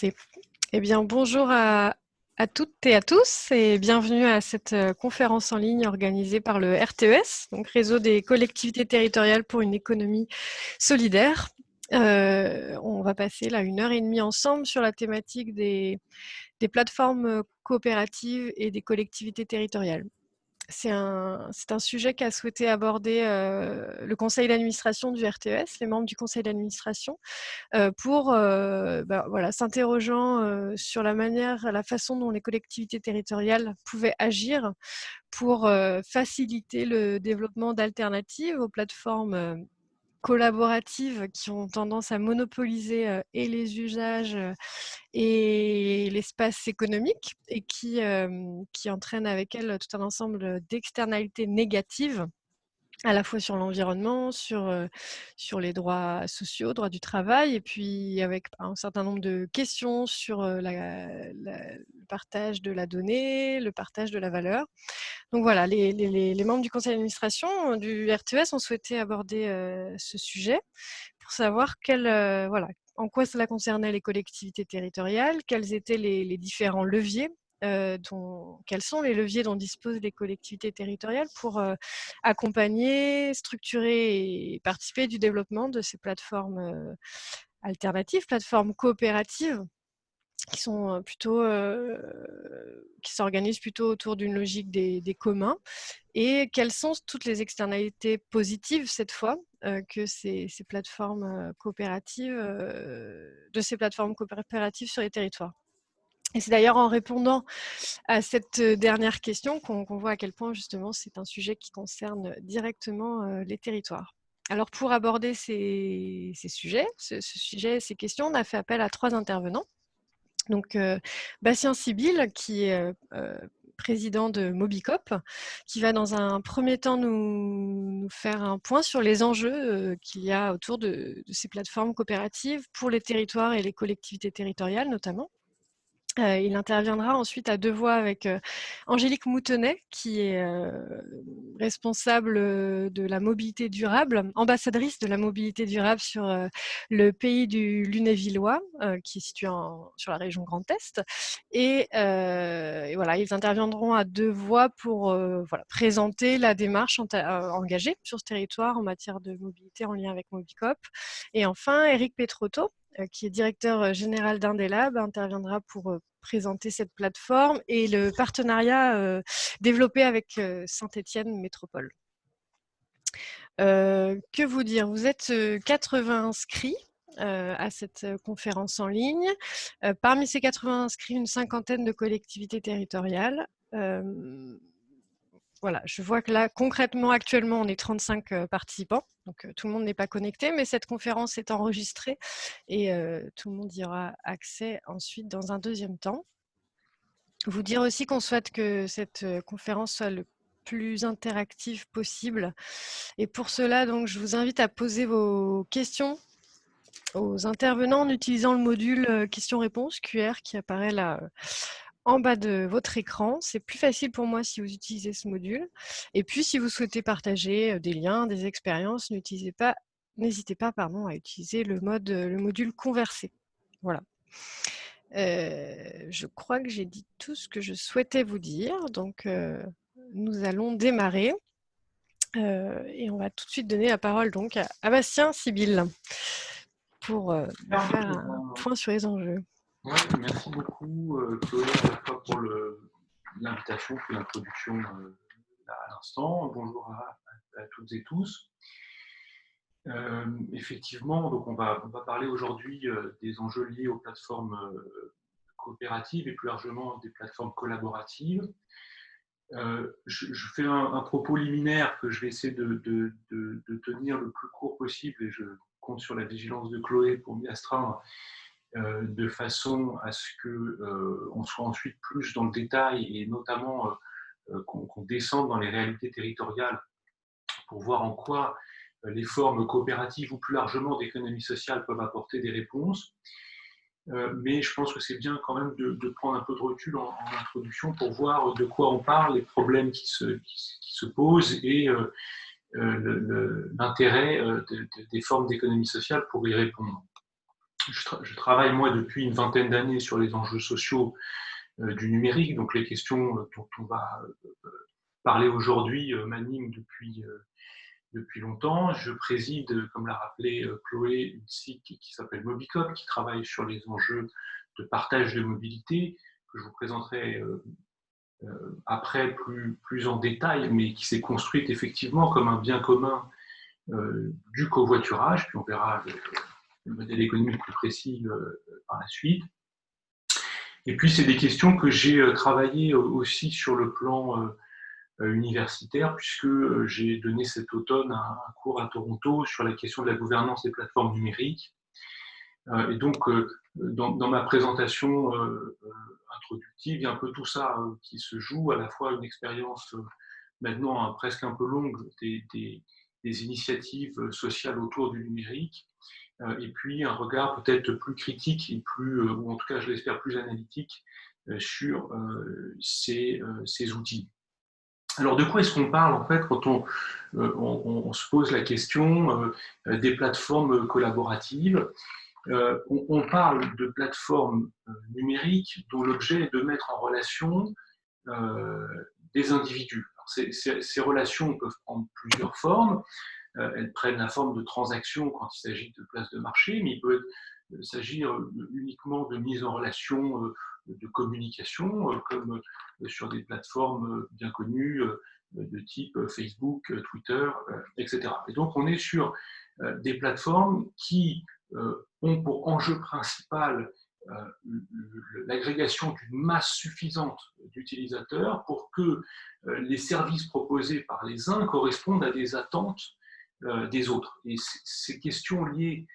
C'est- Eh bien, bonjour à toutes et à tous et bienvenue à cette conférence en ligne organisée par le RTES, donc Réseau des collectivités territoriales pour une économie solidaire. On va passer là 1 heure et demie ensemble sur la thématique des plateformes coopératives et des collectivités territoriales. C'est un sujet qu'a souhaité aborder le conseil d'administration du RTES, les membres du conseil d'administration, pour voilà, s'interrogeant sur la façon dont les collectivités territoriales pouvaient agir pour faciliter le développement d'alternatives aux plateformes collaboratives qui ont tendance à monopoliser et les usages et l'espace économique et qui entraînent avec elles tout un ensemble d'externalités négatives à la fois sur l'environnement, sur les droits sociaux, droits du travail, et puis avec un certain nombre de questions sur le partage de la donnée, le partage de la valeur. Donc voilà, les membres du conseil d'administration du RTES ont souhaité aborder ce sujet pour savoir voilà, en quoi cela concernait les collectivités territoriales, quels étaient les différents leviers, quels sont les leviers dont disposent les collectivités territoriales pour accompagner, structurer et participer du développement de ces plateformes alternatives, plateformes coopératives qui sont qui s'organisent plutôt autour d'une logique des communs, et quelles sont toutes les externalités positives cette fois que ces plateformes coopératives de ces plateformes coopératives sur les territoires. Et c'est d'ailleurs en répondant à cette dernière question qu'on voit à quel point justement c'est un sujet qui concerne directement les territoires. Alors pour aborder ces sujets, ces questions, on a fait appel à 3 intervenants. Donc Bastien Sibyl, qui est président de Mobicop, qui va dans un premier temps nous faire un point sur les enjeux qu'il y a autour de ces plateformes coopératives pour les territoires et les collectivités territoriales notamment. Il interviendra ensuite à 2 voix avec Angélique Moutonnet, qui est responsable de la mobilité durable, ambassadrice de la mobilité durable sur le pays du Lunévillois, qui est situé sur la région Grand Est. Et voilà, ils interviendront à 2 voix pour voilà, présenter la démarche engagée sur ce territoire en matière de mobilité en lien avec Mobicop. Et enfin, Éric Petrotto, qui est directeur général d'Indelab, interviendra pour présenter cette plateforme et le partenariat développé avec Saint-Étienne Métropole. Que vous dire? Vous êtes 80 inscrits à cette conférence en ligne. Parmi ces 80 inscrits, une cinquantaine de collectivités territoriales. Voilà, je vois que là, concrètement, actuellement, on est 35 participants, donc tout le monde n'est pas connecté, mais cette conférence est enregistrée et tout le monde y aura accès ensuite dans un deuxième temps. Vous dire aussi qu'on souhaite que cette conférence soit le plus interactive possible, et pour cela, donc, je vous invite à poser vos questions aux intervenants en utilisant le module questions-réponses QR qui apparaît là en bas de votre écran. C'est plus facile pour moi si vous utilisez ce module. Et puis, si vous souhaitez partager des liens, des expériences, n'hésitez pas à utiliser le module converser. Voilà. Je crois que j'ai dit tout ce que je souhaitais vous dire. Donc, nous allons démarrer. Et on va tout de suite donner la parole donc à Bastien Sibyl pour faire un point sur les enjeux. Ouais, merci beaucoup Chloé, à la fois pour l'invitation, pour l'introduction à l'instant. Bonjour à toutes et tous. Effectivement, donc on va parler aujourd'hui des enjeux liés aux plateformes coopératives et plus largement des plateformes collaboratives. Je fais un propos liminaire que je vais essayer de tenir le plus court possible, et je compte sur la vigilance de Chloé pour m'y astreindre, de façon à ce qu'on soit ensuite plus dans le détail, et notamment qu'on descende dans les réalités territoriales pour voir en quoi les formes coopératives ou plus largement d'économie sociale peuvent apporter des réponses. Mais je pense que c'est bien quand même de prendre un peu de recul en introduction pour voir de quoi on parle, les problèmes qui se posent, et l'intérêt des formes d'économie sociale pour y répondre. je travaille, moi, depuis une vingtaine d'années sur les enjeux sociaux du numérique, donc les questions dont on va parler aujourd'hui m'animent depuis longtemps. Je préside, comme l'a rappelé Chloé, une SIC qui s'appelle Mobicop, qui travaille sur les enjeux de partage de mobilité, que je vous présenterai après plus en détail, mais qui s'est construite effectivement comme un bien commun du covoiturage, puis on verra le modèle économique plus précis par la suite. Et puis c'est des questions que j'ai travaillées aussi sur le plan universitaire, puisque j'ai donné cet automne un cours à Toronto sur la question de la gouvernance des plateformes numériques. Et donc, dans ma présentation introductive, il y a un peu tout ça qui se joue, à la fois une expérience maintenant presque un peu longue des initiatives sociales autour du numérique, et puis un regard peut-être plus critique et ou en tout cas je l'espère plus analytique sur ces outils. Alors de quoi est-ce qu'on parle en fait quand on se pose la question des plateformes collaboratives? On parle de plateformes numériques dont l'objet est de mettre en relation des individus. Ces relations peuvent prendre plusieurs formes. Elles prennent la forme de transactions quand il s'agit de places de marché, mais il peut s'agir uniquement de mise en relation de communication, comme sur des plateformes bien connues de type Facebook, Twitter, etc. Et donc on est sur des plateformes qui ont pour enjeu principal l'agrégation d'une masse suffisante d'utilisateurs pour que les services proposés par les uns correspondent à des attentes des autres. Et ces questions liées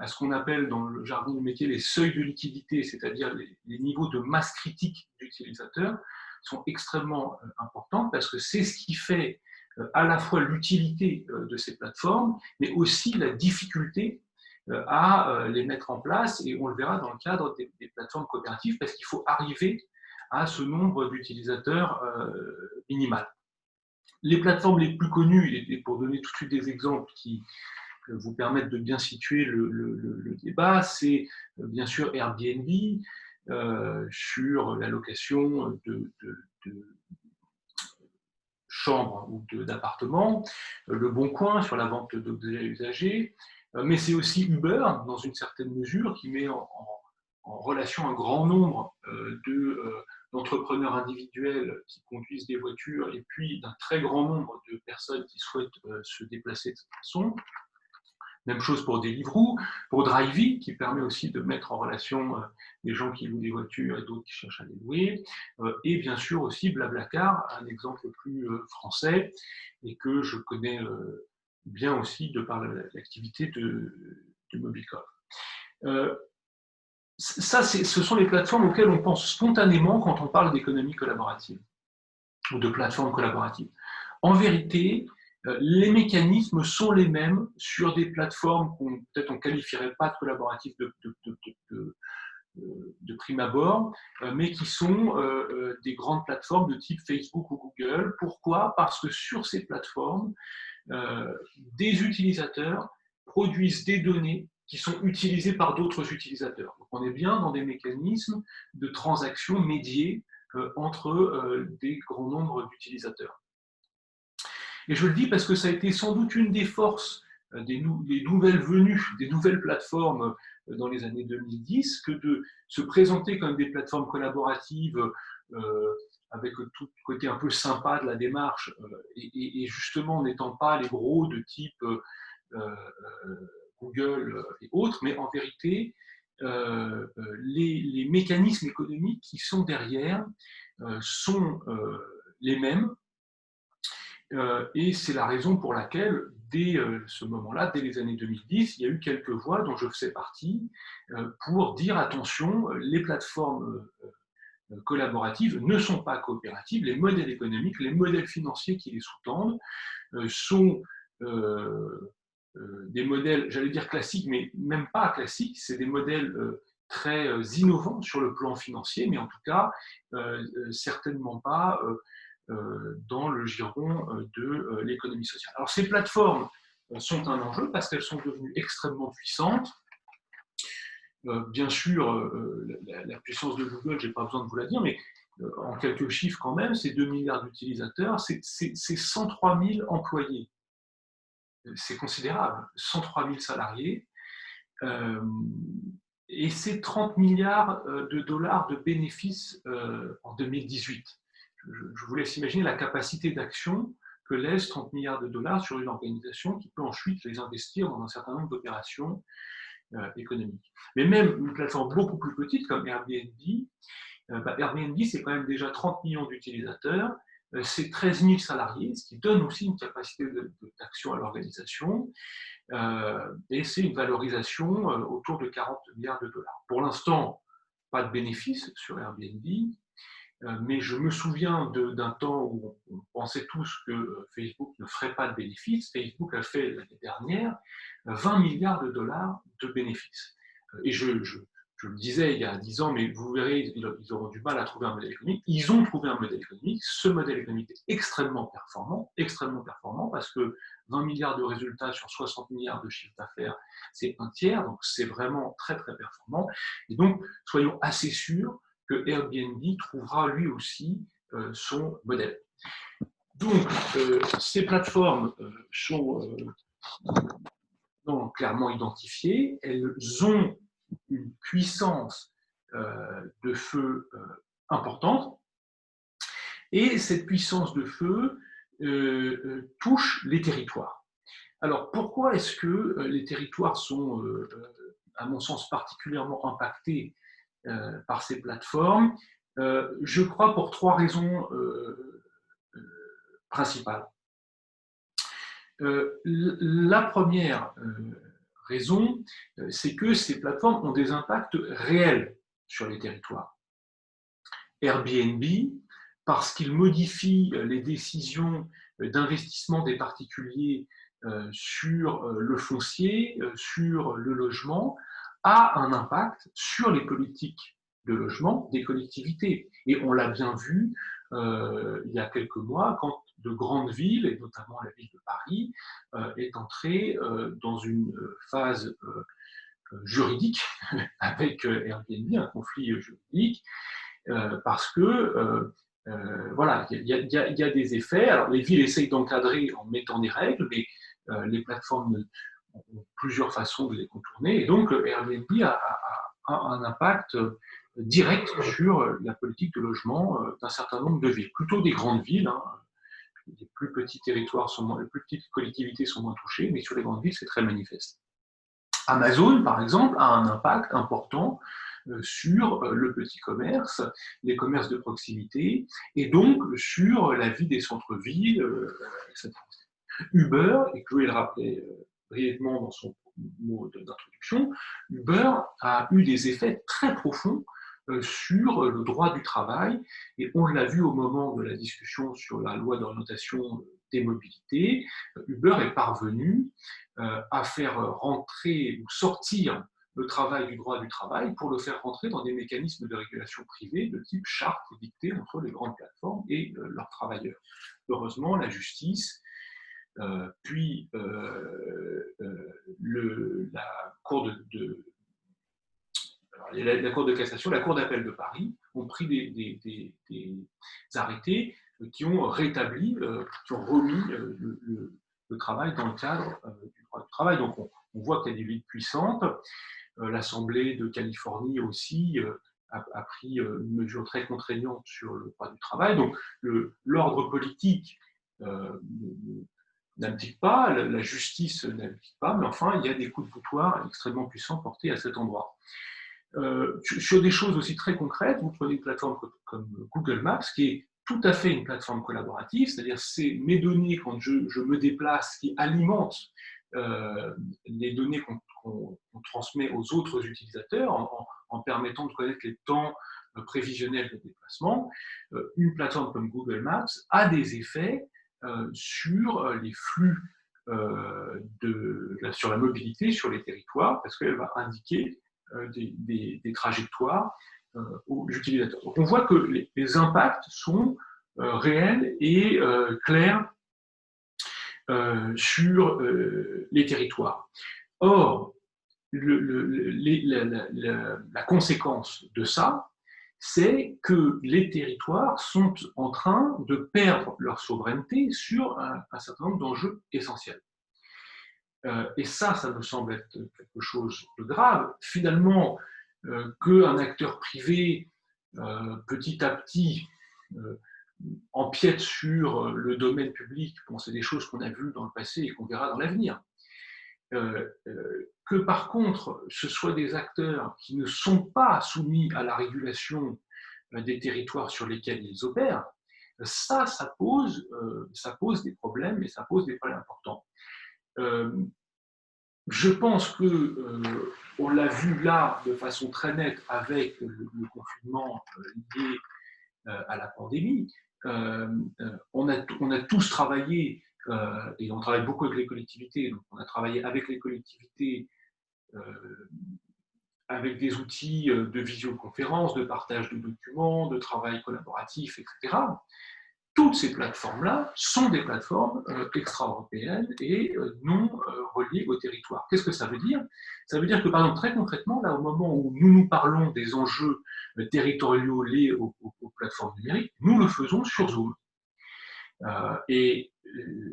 à ce qu'on appelle dans le jargon du métier les seuils de liquidité, c'est-à-dire les niveaux de masse critique d'utilisateurs, sont extrêmement importantes parce que c'est ce qui fait à la fois l'utilité de ces plateformes, mais aussi la difficulté à les mettre en place, et on le verra dans le cadre des plateformes coopératives, parce qu'il faut arriver à ce nombre d'utilisateurs minimal. Les plateformes les plus connues, et pour donner tout de suite des exemples qui vous permettent de bien situer le débat, c'est bien sûr Airbnb sur la location de chambres ou d'appartements, Le Bon Coin sur la vente d'objets usagés, mais c'est aussi Uber, dans une certaine mesure, qui met en relation un grand nombre d'entrepreneurs individuels qui conduisent des voitures et puis d'un très grand nombre de personnes qui souhaitent se déplacer de cette façon. Même chose pour Deliveroo, pour Drivey, qui permet aussi de mettre en relation des gens qui louent des voitures et d'autres qui cherchent à les louer. Et bien sûr aussi Blablacar, un exemple plus français et que je connais bien aussi de par l'activité de Mobicop. Ça, ce sont les plateformes auxquelles on pense spontanément quand on parle d'économie collaborative ou de plateformes collaboratives. En vérité, les mécanismes sont les mêmes sur des plateformes qu'on peut-être on ne qualifierait pas de collaboratives de prime abord, mais qui sont des grandes plateformes de type Facebook ou Google. Pourquoi? Parce que sur ces plateformes, des utilisateurs produisent des données qui sont utilisées par d'autres utilisateurs. Donc on est bien dans des mécanismes de transactions médiées entre des grands nombres d'utilisateurs. Et je le dis parce que ça a été sans doute une des forces des nouvelles venues, des nouvelles plateformes dans les années 2010, que de se présenter comme des plateformes collaboratives avec tout le côté un peu sympa de la démarche, et justement n'étant pas les gros de type Google et autres, mais en vérité, les mécanismes économiques qui sont derrière sont les mêmes. Et c'est la raison pour laquelle, dès ce moment-là, dès les années 2010, il y a eu quelques voix dont je faisais partie pour dire attention, les plateformes collaboratives ne sont pas coopératives, les modèles économiques, les modèles financiers qui les sous-tendent sont des modèles, j'allais dire classiques, mais même pas classiques, c'est des modèles très innovants sur le plan financier, mais en tout cas certainement pas dans le giron de l'économie sociale. Alors ces plateformes sont un enjeu parce qu'elles sont devenues extrêmement puissantes. Bien sûr, la puissance de Google, je n'ai pas besoin de vous la dire, mais en quelques chiffres quand même, c'est 2 milliards d'utilisateurs, c'est 103 000 employés. C'est considérable, 103 000 salariés. Euh, et c'est 30 milliards de dollars de bénéfices en 2018. Je vous laisse imaginer la capacité d'action que laisse 30 milliards de dollars sur une organisation qui peut ensuite les investir dans un certain nombre d'opérations économiques. Mais même une plateforme beaucoup plus petite comme Airbnb, Airbnb, c'est quand même déjà 30 millions d'utilisateurs, c'est 13 000 salariés, ce qui donne aussi une capacité d'action à l'organisation, et c'est une valorisation autour de 40 milliards de dollars. Pour l'instant, pas de bénéfices sur Airbnb, mais je me souviens d'un temps où on pensait tous que Facebook ne ferait pas de bénéfices. Facebook a fait l'année dernière 20 milliards de dollars de bénéfices. Et je le disais il y a 10 ans, mais vous verrez, ils auront du mal à trouver un modèle économique. Ils ont trouvé un modèle économique. Ce modèle économique est extrêmement performant parce que 20 milliards de résultats sur 60 milliards de chiffre d'affaires, c'est un tiers, donc c'est vraiment très très performant. Et donc, soyons assez sûrs que Airbnb trouvera lui aussi son modèle. Donc, ces plateformes sont clairement identifiées, elles ont une puissance de feu importante, et cette puissance de feu touche les territoires. Alors, pourquoi est-ce que les territoires sont, à mon sens, particulièrement impactés par ces plateformes? Je crois pour 3 raisons principales. La première raison, c'est que ces plateformes ont des impacts réels sur les territoires. Airbnb, parce qu'il modifie les décisions d'investissement des particuliers sur le foncier, sur le logement, a un impact sur les politiques de logement des collectivités. Et on l'a bien vu il y a quelques mois, quand de grandes villes, et notamment la ville de Paris, est entrée dans une phase juridique avec Airbnb, un conflit juridique, parce que voilà, il y a des effets. Alors les villes essayent d'encadrer en mettant des règles, mais les plateformes ont plusieurs façons de les contourner. Et donc Airbnb a un impact direct sur la politique de logement d'un certain nombre de villes, plutôt des grandes villes. Hein. Les plus petits territoires sont moins, les plus petites collectivités sont moins touchées, mais sur les grandes villes, c'est très manifeste. Amazon, par exemple, a un impact important sur le petit commerce, les commerces de proximité, et donc sur la vie des centres-villes, etc. Uber, et Chloé le rappelait brièvement dans son mot d'introduction, Uber a eu des effets très profonds sur le droit du travail, et on l'a vu au moment de la discussion sur la loi d'orientation des mobilités. Uber est parvenu à faire rentrer ou sortir le travail du droit du travail pour le faire rentrer dans des mécanismes de régulation privée de type charte dictée entre les grandes plateformes et leurs travailleurs. Heureusement, la justice, puis la Cour la Cour de cassation, la Cour d'appel de Paris ont pris des arrêtés qui ont rétabli, qui ont remis le travail dans le cadre du droit du travail. Donc on voit qu'il y a des villes puissantes. L'Assemblée de Californie aussi a pris une mesure très contraignante sur le droit du travail. Donc l'ordre politique n'implique pas, la justice n'implique pas, mais enfin il y a des coups de boutoir extrêmement puissants portés à cet endroit. Sur des choses aussi très concrètes, vous prenez une plateforme comme Google Maps, qui est tout à fait une plateforme collaborative, c'est-à-dire c'est mes données quand je me déplace qui alimentent les données qu'on transmet aux autres utilisateurs en permettant de connaître les temps prévisionnels de déplacement. Une plateforme comme Google Maps a des effets sur les flux sur la mobilité, sur les territoires, parce qu'elle va indiquer des trajectoires aux utilisateurs. Donc on voit que les impacts sont réels et clairs sur les territoires. Or, la conséquence de ça, c'est que les territoires sont en train de perdre leur souveraineté sur un certain nombre d'enjeux essentiels. Et ça me semble être quelque chose de grave. Finalement, qu'un acteur privé, petit à petit, empiète sur le domaine public, bon, c'est des choses qu'on a vues dans le passé et qu'on verra dans l'avenir. Que par contre, ce soit des acteurs qui ne sont pas soumis à la régulation des territoires sur lesquels ils opèrent, ça pose des problèmes, et ça pose des problèmes importants. Je pense qu'on l'a vu là de façon très nette avec le confinement lié à la pandémie. On a tous travaillé, et on travaille beaucoup avec les collectivités, donc on a travaillé avec les collectivités avec des outils de visioconférence, de partage de documents, de travail collaboratif, etc. Toutes ces plateformes-là sont des plateformes extra-européennes et non reliées au territoire. Qu'est-ce que ça veut dire? Ça veut dire que, par exemple, très concrètement, là, au moment où nous parlons des enjeux territoriaux liés aux plateformes numériques, nous le faisons sur Zoom. Et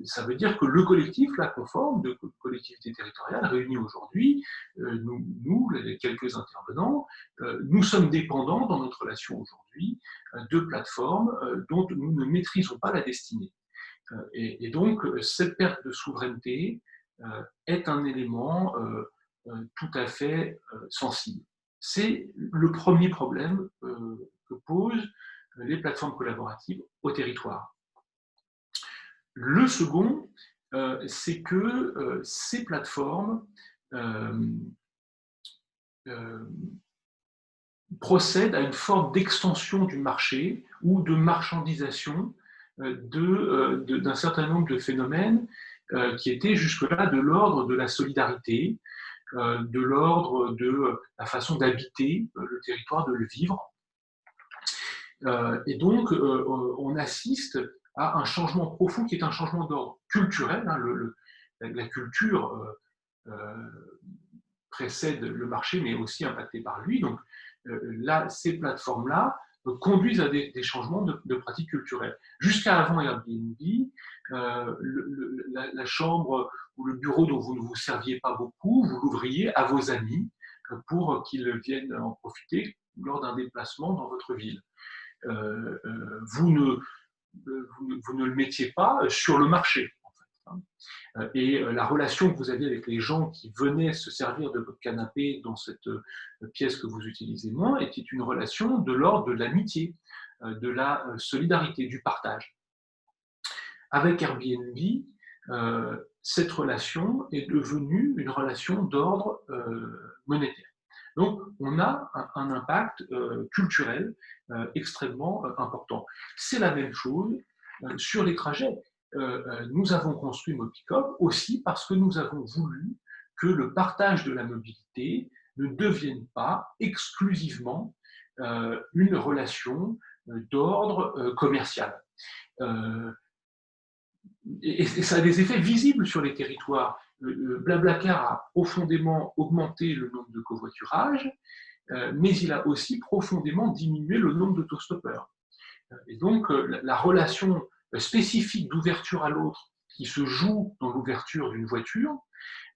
ça veut dire que le collectif, la conforme de collectivités territoriales réunis aujourd'hui, nous, les quelques intervenants, nous sommes dépendants dans notre relation aujourd'hui de plateformes dont nous ne maîtrisons pas la destinée. Et donc, cette perte de souveraineté est un élément tout à fait sensible. C'est le premier problème que posent les plateformes collaboratives au territoire. Le second, c'est que ces plateformes procèdent à une forme d'extension du marché ou de marchandisation d'un certain nombre de phénomènes qui étaient jusque-là de l'ordre de la solidarité, de l'ordre de la façon d'habiter le territoire, de le vivre. Et donc, on assiste à un changement profond qui est un changement d'ordre culturel. Hein, la culture précède le marché, mais est aussi impactée par lui. Donc là, ces plateformes-là conduisent à des changements de pratiques culturelles. Jusqu'à avant Airbnb, la chambre ou le bureau dont vous ne vous serviez pas beaucoup, vous l'ouvriez à vos amis pour qu'ils viennent en profiter lors d'un déplacement dans votre ville. Vous ne le mettiez pas sur le marché. En fait. Et la relation que vous aviez avec les gens qui venaient se servir de votre canapé dans cette pièce que vous utilisez moins était une relation de l'ordre de l'amitié, de la solidarité, du partage. Avec Airbnb, cette relation est devenue une relation d'ordre monétaire. Donc, on a un impact culturel extrêmement important. C'est la même chose sur les trajets. Nous avons construit Mobicop aussi parce que nous avons voulu que le partage de la mobilité ne devienne pas exclusivement une relation d'ordre commercial. Et ça a des effets visibles sur les territoires. Blablacar a profondément augmenté le nombre de covoiturages, mais il a aussi profondément diminué le nombre d'autostoppeurs. Et donc, la relation spécifique d'ouverture à l'autre qui se joue dans l'ouverture d'une voiture,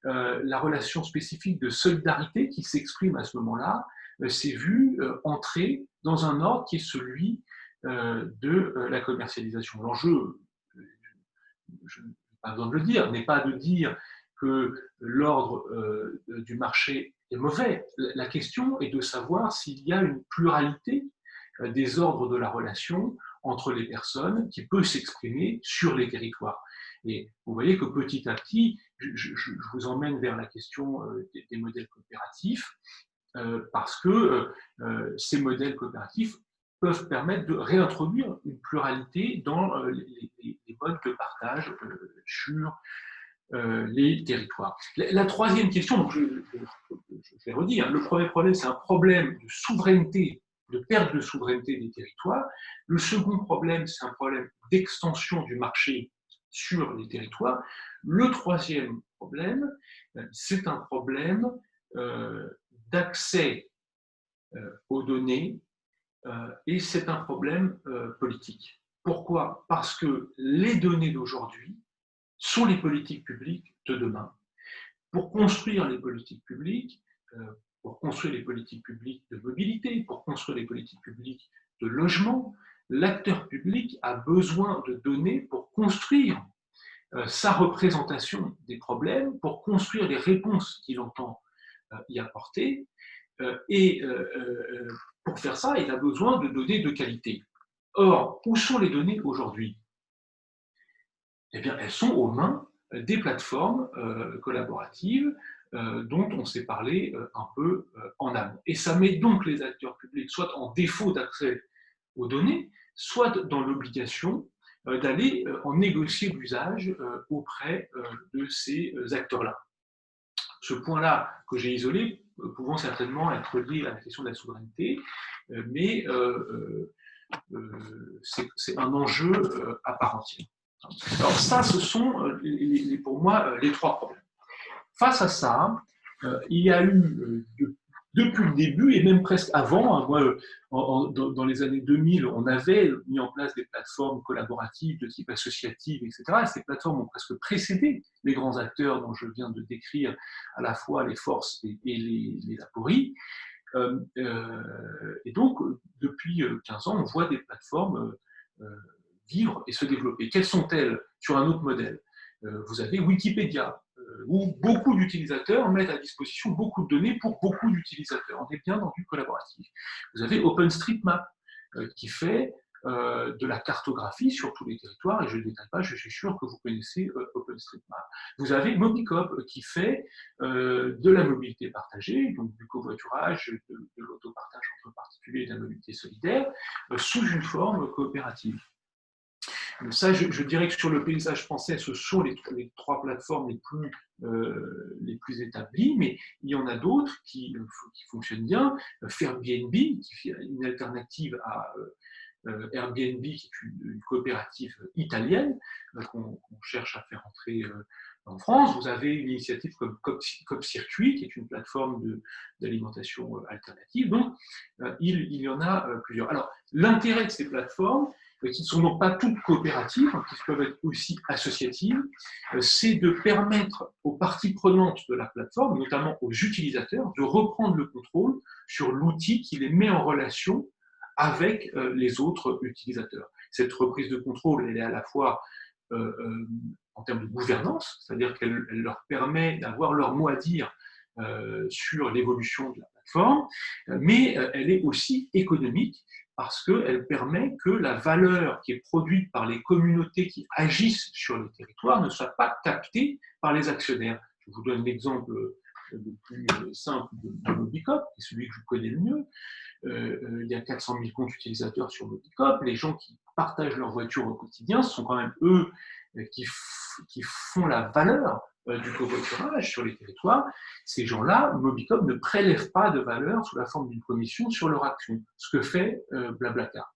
la relation spécifique de solidarité qui s'exprime à ce moment-là, s'est vue entrer dans un ordre qui est celui de la commercialisation. L'enjeu, je n'ai pas besoin de le dire, n'est pas de dire que l'ordre du marché est mauvais. La question est de savoir s'il y a une pluralité des ordres de la relation entre les personnes qui peut s'exprimer sur les territoires. Et vous voyez que petit à petit, je vous emmène vers la question des modèles coopératifs, parce que ces modèles coopératifs peuvent permettre de réintroduire une pluralité dans les modes de partage sur les territoires. La troisième question, donc je vais redire, le premier problème, c'est un problème de souveraineté, de perte de souveraineté des territoires. Le second problème, c'est un problème d'extension du marché sur les territoires. Le troisième problème, c'est un problème d'accès aux données, et c'est un problème politique. Pourquoi? Parce que les données d'aujourd'hui sont les politiques publiques de demain. Pour construire les politiques publiques, pour construire les politiques publiques de mobilité, pour construire les politiques publiques de logement, l'acteur public a besoin de données pour construire sa représentation des problèmes, pour construire les réponses qu'il entend y apporter. Et pour faire ça, il a besoin de données de qualité. Or, où sont les données aujourd'hui? Eh bien, elles sont aux mains des plateformes collaboratives dont on s'est parlé un peu en amont. Et ça met donc les acteurs publics soit en défaut d'accès aux données, soit dans l'obligation d'aller en négocier l'usage auprès de ces acteurs-là. Ce point-là que j'ai isolé, pouvant certainement être lié à la question de la souveraineté, mais c'est un enjeu à part entière. Alors ça, ce sont pour moi les trois problèmes. Face à ça, il y a eu depuis le début, et même presque avant, hein, moi, dans les années 2000, on avait mis en place des plateformes collaboratives de type associative, etc. Et ces plateformes ont presque précédé les grands acteurs dont je viens de décrire à la fois les forces et les apories. Et donc, depuis 15 ans, on voit des plateformes vivre et se développer. Quelles sont-elles sur un autre modèle? Vous avez Wikipédia, où beaucoup d'utilisateurs mettent à disposition beaucoup de données pour beaucoup d'utilisateurs. On est bien dans du collaboratif. Vous avez OpenStreetMap, qui fait de la cartographie sur tous les territoires, et je ne détaille pas, je suis sûr que vous connaissez OpenStreetMap. Vous avez Mobicop, qui fait de la mobilité partagée, donc du covoiturage, de l'autopartage entre particuliers et de la mobilité solidaire, sous une forme coopérative. Ça, je dirais que sur le paysage français, ce sont les trois plateformes les plus établies, mais il y en a d'autres qui fonctionnent bien. Airbnb, qui est une alternative à Airbnb, qui est une coopérative italienne qu'on cherche à faire entrer en France. Vous avez une initiative comme CopCircuit, qui est une plateforme d'alimentation alternative. Donc, il y en a plusieurs. Alors, l'intérêt de ces plateformes, qui ne sont donc pas toutes coopératives, qui peuvent être aussi associatives, c'est de permettre aux parties prenantes de la plateforme, notamment aux utilisateurs, de reprendre le contrôle sur l'outil qui les met en relation avec les autres utilisateurs. Cette reprise de contrôle, elle est à la fois en termes de gouvernance, c'est-à-dire qu'elle leur permet d'avoir leur mot à dire sur l'évolution de la plateforme, mais elle est aussi économique, parce qu'elle permet que la valeur qui est produite par les communautés qui agissent sur les territoires ne soit pas captée par les actionnaires. Je vous donne l'exemple le plus simple de Mobicop, qui est celui que je connais le mieux. Il y a 400 000 comptes utilisateurs sur Mobicop. Les gens qui partagent leur voiture au quotidien, ce sont quand même eux qui font la valeur du covoiturage sur les territoires. Ces gens-là, Mobicop ne prélève pas de valeur sous la forme d'une commission sur leur action, ce que fait Blablacar.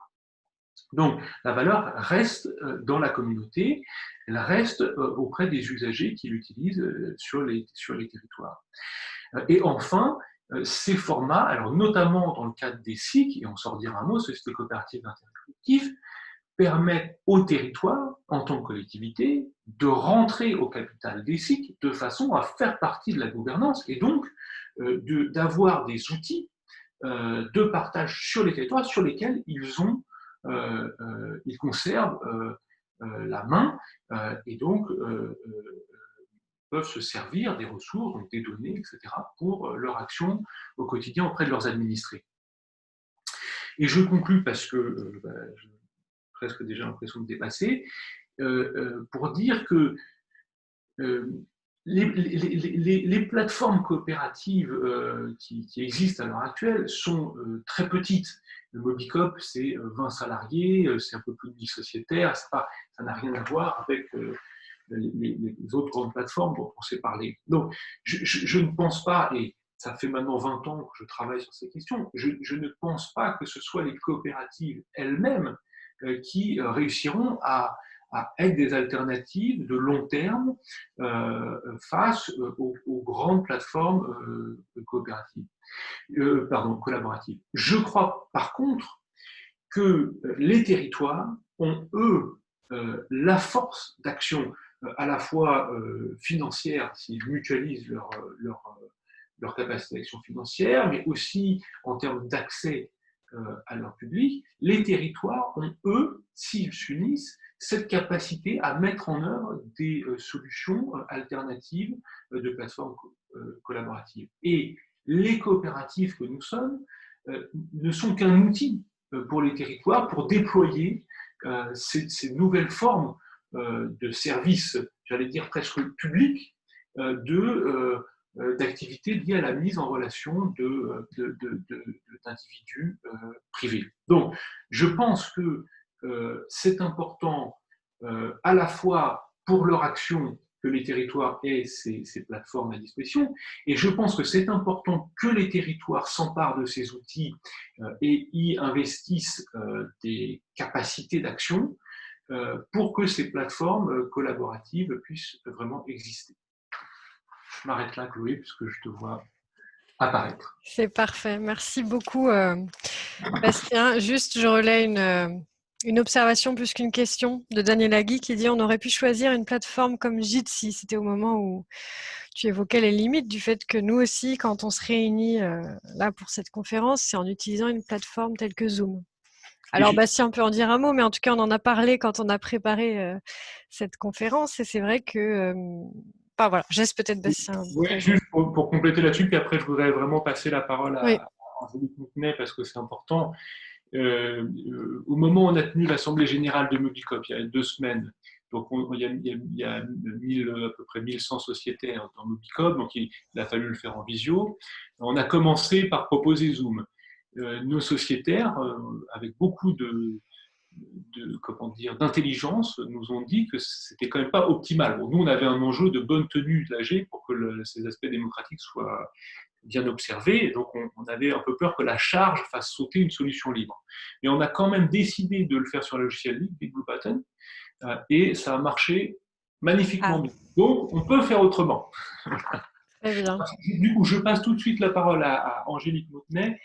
Donc, la valeur reste dans la communauté, elle reste auprès des usagers qui l'utilisent sur les territoires. Et enfin, ces formats, alors notamment dans le cadre des SIC, et on sort dire un mot, Société coopérative d'intérêt collectif, permettent au territoire, en tant que collectivité, de rentrer au capital des SIC de façon à faire partie de la gouvernance et donc d'avoir des outils de partage sur les territoires sur lesquels ils conservent la main et donc peuvent se servir des ressources, donc des données, etc., pour leur action au quotidien auprès de leurs administrés. Et je conclus parce que j'ai presque déjà l'impression de dépasser, pour dire que les plateformes coopératives qui existent à l'heure actuelle sont très petites. Le Mobicop, c'est 20 salariés, c'est un peu plus de 10 sociétaires, ça n'a rien à voir avec les autres grandes plateformes dont on s'est parlé. Donc, je ne pense pas, et ça fait maintenant 20 ans que je travaille sur ces questions, je ne pense pas que ce soit les coopératives elles-mêmes qui réussiront à à être des alternatives de long terme face aux grandes plateformes coopératives, collaboratives. Je crois par contre que les territoires ont, eux, la force d'action à la fois financière, s'ils mutualisent leur capacité d'action financière, mais aussi en termes d'accès à leur public. Les territoires ont, eux, s'ils s'unissent, cette capacité à mettre en œuvre des solutions alternatives de plateformes collaboratives. Et les coopératives que nous sommes ne sont qu'un outil pour les territoires pour déployer ces nouvelles formes de services, j'allais dire presque publics, d'activités liées à la mise en relation d'individus privés. Donc, je pense que c'est important à la fois pour leur action que les territoires aient ces plateformes à disposition, et je pense que c'est important que les territoires s'emparent de ces outils et y investissent des capacités d'action pour que ces plateformes collaboratives puissent vraiment exister. Je m'arrête là, Chloé, puisque je te vois apparaître. C'est parfait. Merci beaucoup, Bastien. Juste, je relais une observation plus qu'une question de Daniel Agui qui dit « On aurait pu choisir une plateforme comme Jitsi ». C'était au moment où tu évoquais les limites du fait que nous aussi, quand on se réunit là pour cette conférence, c'est en utilisant une plateforme telle que Zoom. Alors, Bastien peut en dire un mot, mais en tout cas, on en a parlé quand on a préparé cette conférence. Et c'est vrai que... Enfin, voilà, je laisse peut-être Bastien. Oui, juste pour compléter là-dessus, puis après, je voudrais vraiment passer la parole à Angélique Moutenay parce que c'est important. Au moment où on a tenu l'Assemblée générale de Mobicop, il y a 2 semaines, donc il y a à peu près 1100 sociétaires dans Mobicop, donc il a fallu le faire en visio. On a commencé par proposer Zoom. Nos sociétaires, avec beaucoup d'intelligence, nous ont dit que c'était quand même pas optimal. Bon, nous, on avait un enjeu de bonne tenue de l'AG pour que ces aspects démocratiques soient bien observés, et donc on avait un peu peur que la charge fasse sauter une solution libre. Mais on a quand même décidé de le faire sur le logiciel libre, Big Blue Button, et ça a marché magnifiquement bien. Donc, on peut faire autrement. Très bien. Du coup, je passe tout de suite la parole à Angélique Moutenay.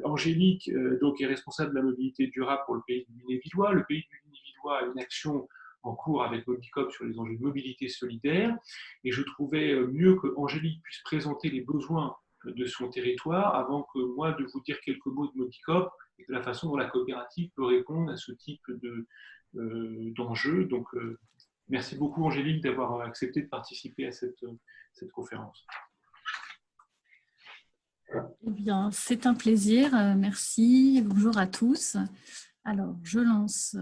Angélique donc est responsable de la mobilité durable pour le pays du Lunévillois. Le pays du Lunévillois a une action en cours avec Mobicop sur les enjeux de mobilité solidaire, et je trouvais mieux que Angélique puisse présenter les besoins de son territoire avant que moi de vous dire quelques mots de Mobicop et de la façon dont la coopérative peut répondre à ce type d'enjeux. Donc merci beaucoup Angélique d'avoir accepté de participer à cette conférence. Eh bien, c'est un plaisir. Merci. Bonjour à tous. Alors, je lance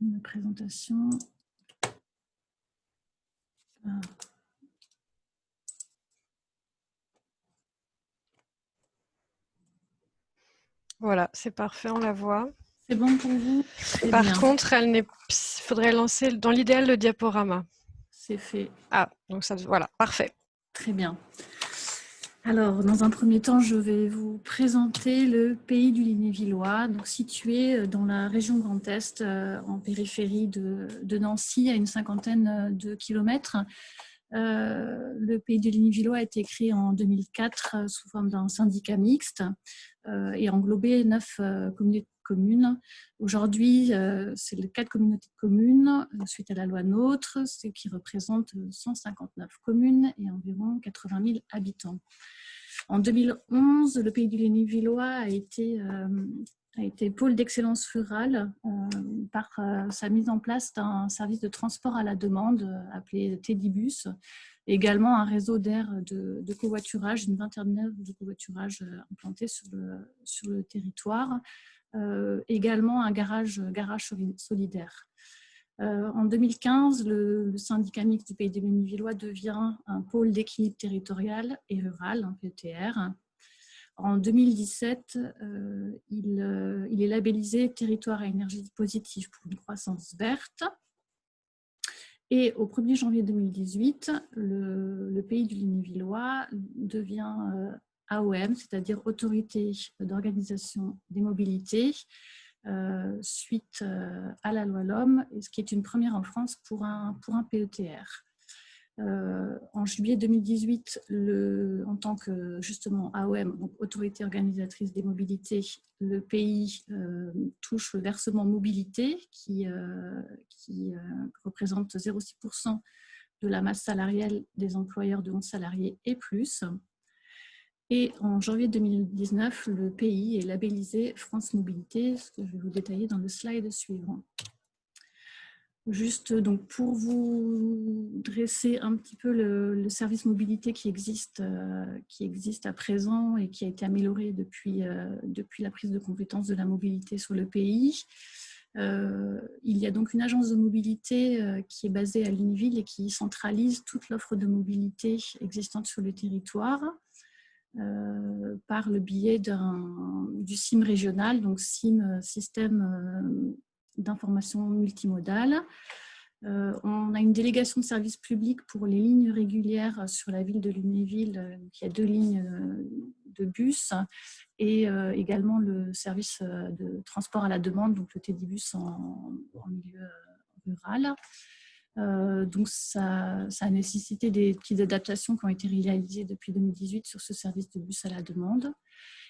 ma présentation. Voilà, c'est parfait, on la voit. C'est bon pour vous? Par contre, il faudrait lancer dans l'idéal le diaporama. C'est fait. Ah, donc ça, voilà, parfait. Très bien. Alors, dans un premier temps, je vais vous présenter le pays du Lunévillois, donc situé dans la région Grand Est, en périphérie de Nancy, à une 50aine de kilomètres. Le pays du Lunévillois a été créé en 2004 sous forme d'un syndicat mixte et englobait 9 communautés de communes. Aujourd'hui, c'est les 4 communautés de communes suite à la loi NOTRe, ce qui représente 159 communes et environ 80 000 habitants. En 2011, le pays du Lunévillois a été pôle d'excellence rurale par sa mise en place d'un service de transport à la demande appelé Tédibus, également un réseau d'aires de covoiturage, une vingtaine d'aires de covoiturage implantées sur le territoire, également un garage solidaire. En 2015, le syndicat mixte du pays du Lunévillois devient un pôle d'équilibre territorial et rural, un PETR. En 2017, il est labellisé territoire à énergie positive pour une croissance verte. Et au 1er janvier 2018, le pays du Lunévillois devient AOM, c'est-à-dire Autorité d'organisation des mobilités, suite à la loi l'homme, ce qui est une première en France pour un PETR. En juillet 2018, en tant que justement AOM, donc Autorité organisatrice des mobilités, le pays touche le versement mobilité qui représente 0,6% de la masse salariale des employeurs de 11 salariés et plus. Et en janvier 2019, le pays est labellisé France Mobilité, ce que je vais vous détailler dans le slide suivant. Juste donc pour vous dresser un petit peu le service mobilité qui existe à présent et qui a été amélioré depuis la prise de compétence de la mobilité sur le pays. Il y a donc une agence de mobilité qui est basée à Lunéville et qui centralise toute l'offre de mobilité existante sur le territoire par le biais du SIM régional, donc SIM, système d'information multimodale. On a une délégation de services publics pour les lignes régulières sur la ville de Lunéville, qui a 2 lignes de bus, et également le service de transport à la demande, donc le TDBus en milieu rural. Donc ça a nécessité des petites adaptations qui ont été réalisées depuis 2018 sur ce service de bus à la demande.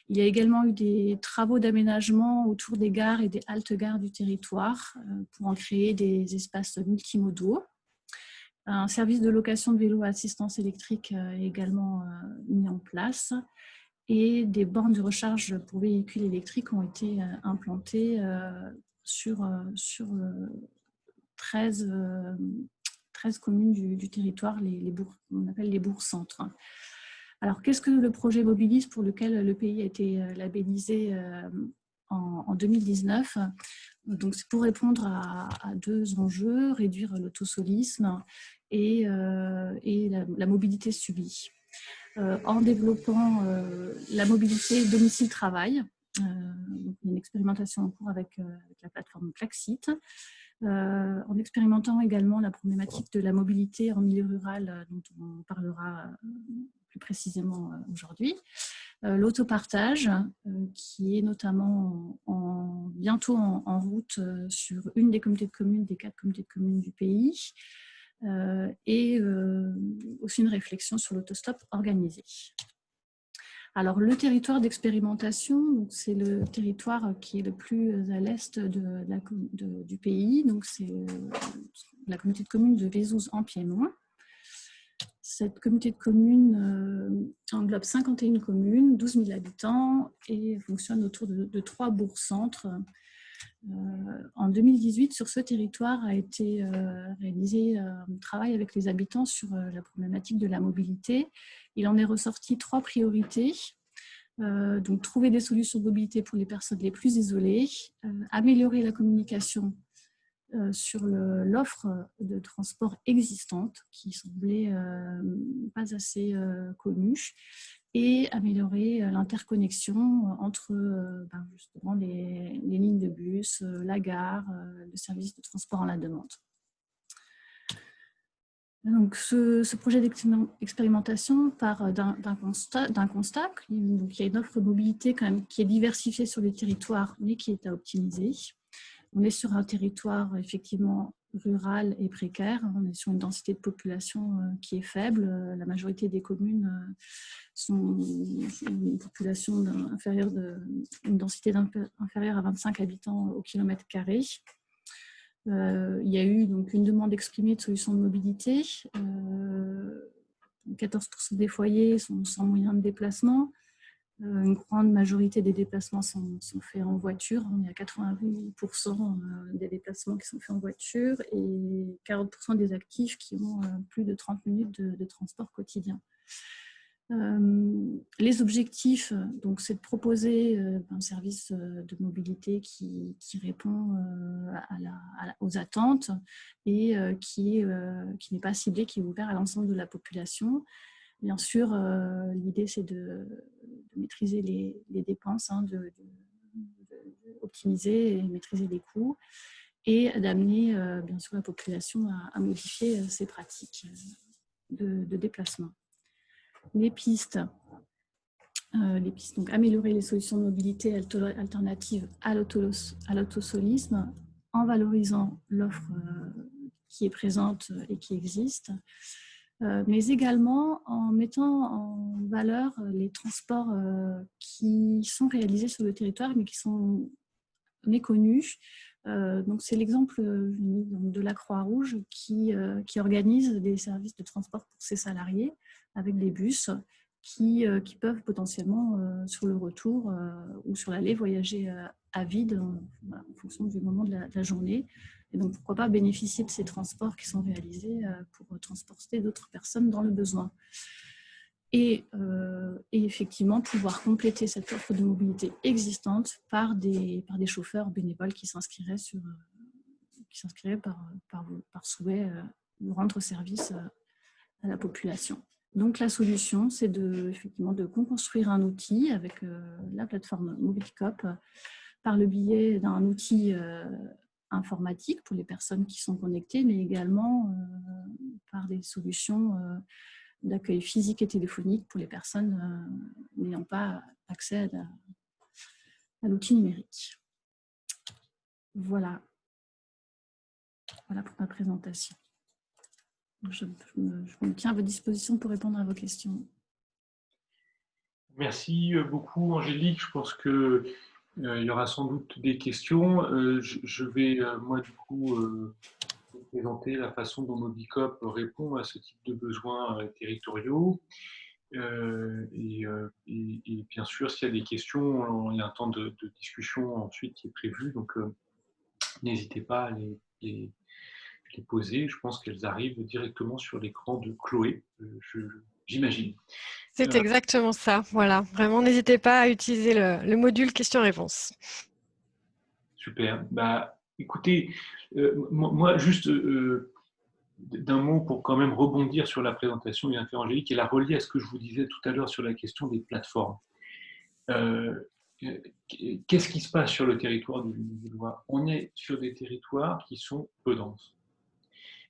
Il y a également eu des travaux d'aménagement autour des gares et des haltes-gares du territoire pour en créer des espaces multimodaux. Un service de location de vélos à assistance électrique est également mis en place et des bornes de recharge pour véhicules électriques ont été implantées sur 13 communes du territoire, on appelle les bourgs-centres. Alors, qu'est-ce que le projet Mobilis pour lequel le pays a été labellisé en 2019 ? Donc, c'est pour répondre à 2 enjeux, réduire l'autosolisme et la mobilité subie. En développant la mobilité domicile-travail, donc une expérimentation en cours avec la plateforme Klaxit, en expérimentant également la problématique de la mobilité en milieu rural, dont on parlera plus précisément aujourd'hui. L'autopartage, qui est notamment bientôt en route sur une des communautés de communes, des 4 communautés de communes du pays, et aussi une réflexion sur l'autostop organisé. Alors, le d'expérimentation, c'est le territoire qui est le plus à l'est du pays, donc c'est la communauté de communes de Vézouz en Piémont. Cette communauté de communes englobe 51 communes, 12 000 habitants et fonctionne autour de 3 bourgs-centres. En 2018, sur ce territoire a été réalisé un travail avec les habitants sur la problématique de la mobilité. Il en est ressorti 3 priorités. Donc, trouver des solutions de mobilité pour les personnes les plus isolées, améliorer la communication sur l'offre de transport existante qui semblait pas assez connue, et améliorer l'interconnexion entre justement les lignes de bus, la gare, le service de transport en la demande. Donc, ce projet d'expérimentation part d'un constat. Donc, il y a une offre de mobilité quand même qui est diversifiée sur le territoire, mais qui est à optimiser. On est sur un territoire effectivement rural et précaire. On est sur une densité de population qui est faible. La majorité des communes sont une population une densité inférieure à 25 habitants au kilomètre carré. Il y a eu donc une demande exprimée de solutions de mobilité. 14% des foyers sont sans moyen de déplacement. Une grande majorité des déplacements sont faits en voiture. Il y a 88% des déplacements qui sont faits en voiture et 40% des actifs qui ont plus de 30 minutes de transport quotidien. Les objectifs, donc, c'est de proposer un service de mobilité qui répond aux attentes et qui n'est pas ciblé, qui est ouvert à l'ensemble de la population. Bien sûr, l'idée, c'est de maîtriser les dépenses, optimiser et maîtriser les coûts et d'amener, bien sûr, la population à modifier ses pratiques de déplacement. Les pistes. les pistes, donc améliorer les solutions de mobilité alternatives à l'autosolisme en valorisant l'offre qui est présente et qui existe, mais également en mettant en valeur les transports qui sont réalisés sur le territoire mais qui sont méconnus. Donc c'est l'exemple de la Croix-Rouge qui organise des services de transport pour ses salariés avec des bus qui peuvent potentiellement, sur le retour ou sur l'aller, voyager à vide en fonction du moment de la journée. Et donc, pourquoi pas bénéficier de ces transports qui sont réalisés pour transporter d'autres personnes dans le besoin. Et effectivement, pouvoir compléter cette offre de mobilité existante par des chauffeurs bénévoles qui s'inscriraient par souhait de rendre service à la population. Donc, la solution, c'est effectivement de construire un outil avec la plateforme Mobilicop par le biais d'un outil informatique pour les personnes qui sont connectées, mais également par des solutions d'accueil physique et téléphonique pour les personnes n'ayant pas accès à l'outil numérique. Voilà pour ma présentation. Je me tiens à votre disposition pour répondre à vos questions. Merci beaucoup, Angélique. Je pense qu'il y aura sans doute des questions. Je vais, moi, du coup, vous présenter la façon dont Mobilicop répond à ce type de besoins territoriaux. Et bien sûr, s'il y a des questions, il y a un temps de discussion ensuite qui est prévu. Donc, n'hésitez pas à les poser. Je pense qu'elles arrivent directement sur l'écran de Chloé, j'imagine. C'est exactement ça. Voilà. Vraiment, n'hésitez pas à utiliser le module questions-réponses. Super. Bah, écoutez, moi, juste d'un mot pour quand même rebondir sur la présentation de l'info Angélique et la relier à ce que je vous disais tout à l'heure sur la question des plateformes. Qu'est-ce qui se passe sur le territoire du Lunévillois? On est sur des territoires qui sont peu denses.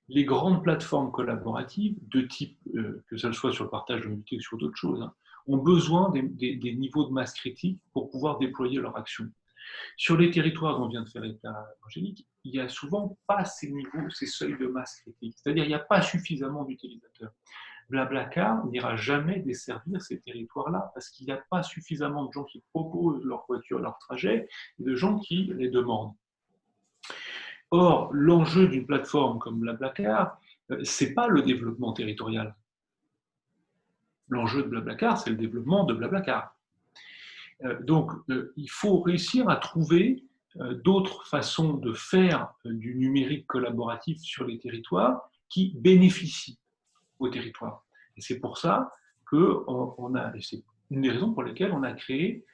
Les grandes plateformes collaboratives, de type, que ce soit sur le partage de mobilité ou sur d'autres choses, ont besoin des niveaux de masse critique pour pouvoir déployer leur action. Sur les territoires dont vient de faire état Angélique, il n'y a souvent pas ces niveaux, ces seuils de masse critique. C'est-à-dire qu'il n'y a pas suffisamment d'utilisateurs. Blablacar n'ira jamais desservir ces territoires-là parce qu'il n'y a pas suffisamment de gens qui proposent leur voiture, leur trajet, et de gens qui les demandent. Or, l'enjeu d'une plateforme comme Blablacar, ce n'est pas le développement territorial. L'enjeu de Blablacar, c'est le développement de Blablacar. Donc, il faut réussir à trouver d'autres façons de faire du numérique collaboratif sur les territoires qui bénéficient aux territoires. Et c'est pour ça qu'on a, et c'est une des raisons pour lesquelles on a créé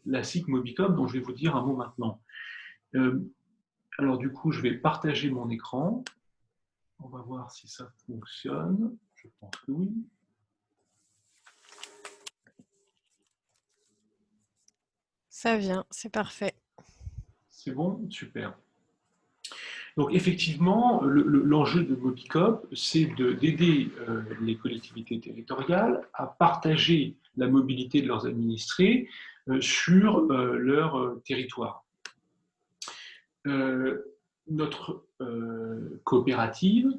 la SIC Mobilicop, dont je vais vous dire un mot maintenant. Alors du coup, je vais partager mon écran. On va voir si ça fonctionne. Je pense que oui. Ça vient, c'est parfait. C'est bon? Super. Donc effectivement, l'enjeu de Mobilicop, c'est d'aider les collectivités territoriales à partager la mobilité de leurs administrés sur leur territoire. Notre coopérative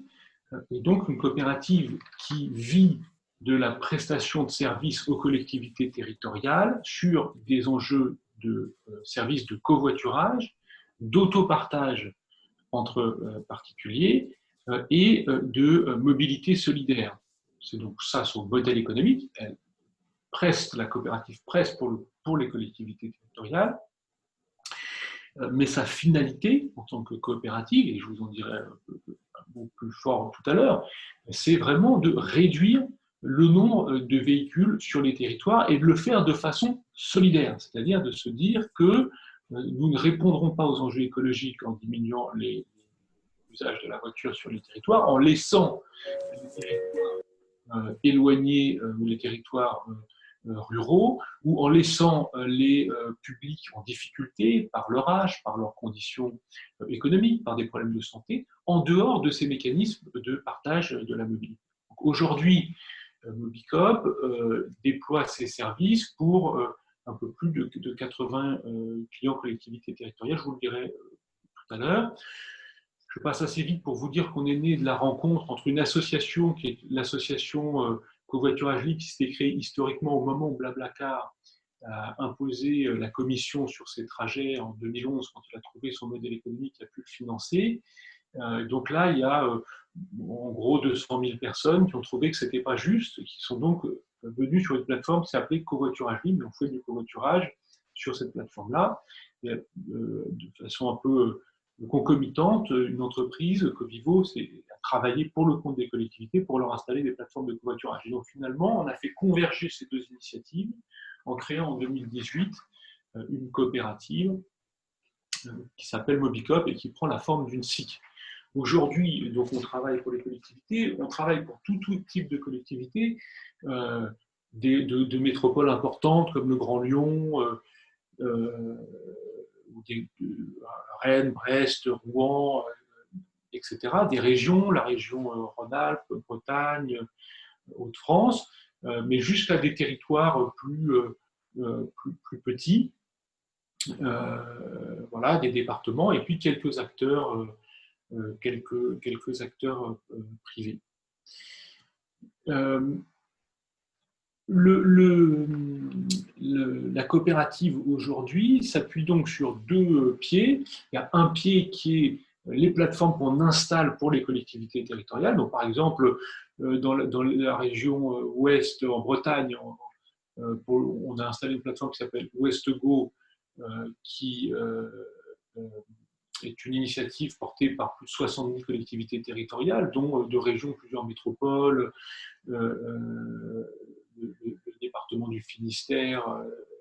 est donc une coopérative qui vit de la prestation de services aux collectivités territoriales sur des enjeux de services de covoiturage, d'autopartage entre particuliers et de mobilité solidaire. C'est donc ça son modèle économique. La coopérative presse pour les collectivités territoriales, mais sa finalité en tant que coopérative, et je vous en dirai un mot plus fort tout à l'heure, c'est vraiment de réduire le nombre de véhicules sur les territoires et de le faire de façon solidaire, c'est-à-dire de se dire que nous ne répondrons pas aux enjeux écologiques en diminuant l'usage de la voiture sur les territoires, en laissant les territoires éloignés ou les territoires ruraux, ou en laissant les publics en difficulté par leur âge, par leurs conditions économiques, par des problèmes de santé, en dehors de ces mécanismes de partage de la mobilité. Aujourd'hui, Mobicop déploie ses services pour un peu plus de 80 clients collectivités territoriales, je vous le dirai tout à l'heure. Je passe assez vite pour vous dire qu'on est né de la rencontre entre une association qui est l'association Covoiturage Libre, qui s'était créée historiquement au moment où Blablacar a imposé la commission sur ses trajets en 2011, quand il a trouvé son modèle économique qui a pu le financer. Donc là, il y a en gros 200 000 personnes qui ont trouvé que ce n'était pas juste, qui sont donc venues sur une plateforme qui s'appelait Covoiturage Libre, mais on fait du covoiturage sur cette plateforme-là. De façon un peu concomitante, une entreprise, Covivo, a travaillé pour le compte des collectivités pour leur installer des plateformes de covoiturage. Et donc finalement, on a fait converger ces deux initiatives en créant en 2018 une coopérative qui s'appelle Mobicop et qui prend la forme d'une SIC. Aujourd'hui, donc, on travaille pour les collectivités, on travaille pour tout type de collectivités, de métropoles importantes comme le Grand Lyon, Rennes, Brest, Rouen, etc., des régions, la région Rhône-Alpes, Bretagne, Hauts-de-France, mais jusqu'à des territoires plus petits, voilà, des départements, et puis quelques acteurs privés. La coopérative aujourd'hui s'appuie donc sur deux pieds. Il y a un pied qui est les plateformes qu'on installe pour les collectivités territoriales. Donc, par exemple, dans la région ouest, en Bretagne, on a installé une plateforme qui s'appelle WestGo, qui est une initiative portée par plus de 60 000 collectivités territoriales, dont de régions, plusieurs métropoles, le département du Finistère,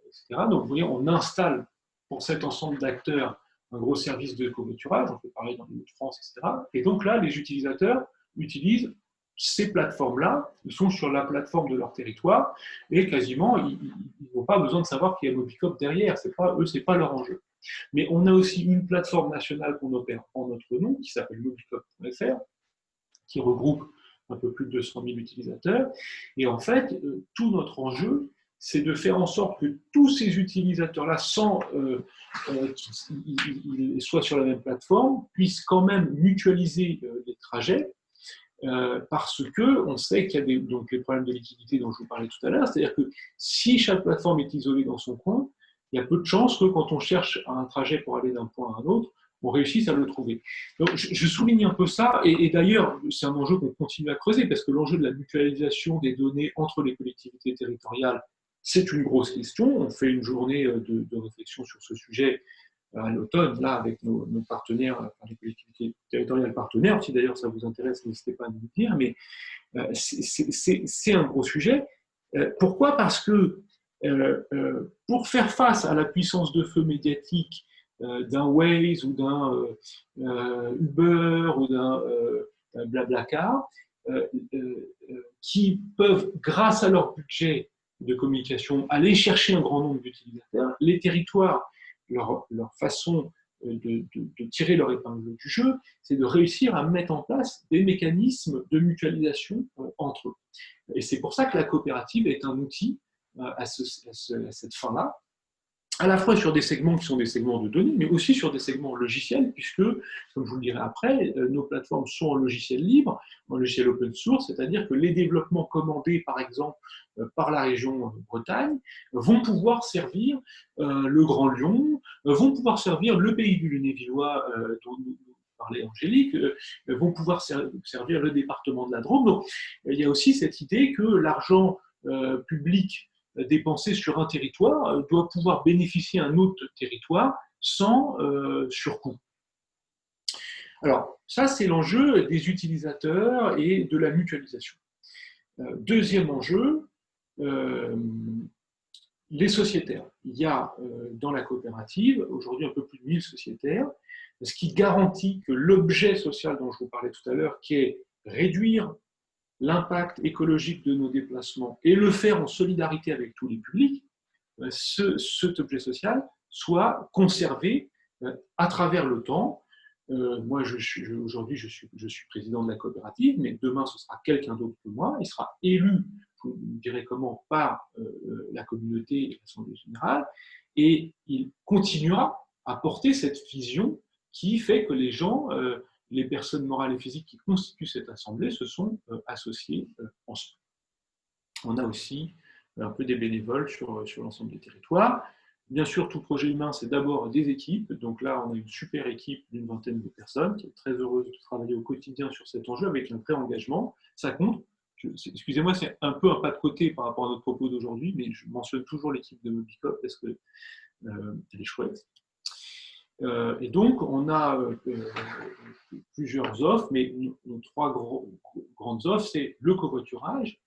etc. Donc, vous voyez, on installe pour cet ensemble d'acteurs un gros service de covoiturage, on peut parler dans les Hauts-de-France, etc. Et donc là, les utilisateurs utilisent ces plateformes-là, ils sont sur la plateforme de leur territoire, et quasiment, ils n'ont pas besoin de savoir qu'il y a Mobicop derrière, eux, ce n'est pas leur enjeu. Mais on a aussi une plateforme nationale qu'on opère en notre nom, qui s'appelle mobicop.fr, qui regroupe un peu plus de 200 000 utilisateurs. Et en fait, tout notre enjeu, c'est de faire en sorte que tous ces utilisateurs-là, sans qu'ils soient sur la même plateforme, puissent quand même mutualiser les trajets, parce qu'on sait qu'il y a donc les problèmes de liquidité dont je vous parlais tout à l'heure, c'est-à-dire que si chaque plateforme est isolée dans son coin, il y a peu de chances que quand on cherche un trajet pour aller d'un point à un autre, on réussisse à le trouver. Donc, je souligne un peu ça, et d'ailleurs, c'est un enjeu qu'on continue à creuser, parce que l'enjeu de la mutualisation des données entre les collectivités territoriales, c'est une grosse question. On fait une journée de réflexion sur ce sujet à l'automne, là, avec nos partenaires, les collectivités territoriales partenaires. Si d'ailleurs ça vous intéresse, n'hésitez pas à nous le dire, mais c'est un gros sujet. Pourquoi ? Parce que pour faire face à la puissance de feu médiatique d'un Waze ou d'un Uber ou d'un Blablacar, qui peuvent, grâce à leur budget de communication, aller chercher un grand nombre d'utilisateurs, les territoires, leur façon de tirer leur épingle du jeu, c'est de réussir à mettre en place des mécanismes de mutualisation entre eux. Et c'est pour ça que la coopérative est un outil à cette fin-là, à la fois sur des segments qui sont des segments de données, mais aussi sur des segments logiciels, puisque, comme je vous le dirai après, nos plateformes sont en logiciel libre, en logiciel open source, c'est-à-dire que les développements commandés, par exemple, par la région Bretagne, vont pouvoir servir le Grand Lyon, vont pouvoir servir le pays du Lunévillois, dont nous parlait Angélique, vont pouvoir servir le département de la Drôme. Donc, il y a aussi cette idée que l'argent public dépensé sur un territoire doit pouvoir bénéficier à un autre territoire sans surcoût. Alors, ça, c'est l'enjeu des utilisateurs et de la mutualisation. Deuxième enjeu, les sociétaires. Il y a dans la coopérative, aujourd'hui, un peu plus de 1000 sociétaires, ce qui garantit que l'objet social dont je vous parlais tout à l'heure, qui est réduire l'impact écologique de nos déplacements et le faire en solidarité avec tous les publics, cet objet social soit conservé à travers le temps. Moi, aujourd'hui, je suis président de la coopérative, mais demain, ce sera quelqu'un d'autre que moi. Il sera élu vous me direz comment, par la communauté et l'Assemblée générale, et il continuera à porter cette vision qui fait que les gens, les personnes morales et physiques qui constituent cette assemblée se sont associés ensemble. On a aussi un peu des bénévoles sur l'ensemble des territoires. Bien sûr, tout projet humain, c'est d'abord des équipes. Donc là, on a une super équipe d'une vingtaine de personnes qui est très heureuse de travailler au quotidien sur cet enjeu avec un vrai engagement. Ça compte. Excusez-moi, c'est un peu un pas de côté par rapport à notre propos d'aujourd'hui, mais je mentionne toujours l'équipe de Mobicop parce qu'elle est chouette. Et donc, on a plusieurs offres, mais nos trois grandes offres, c'est le covoiturage,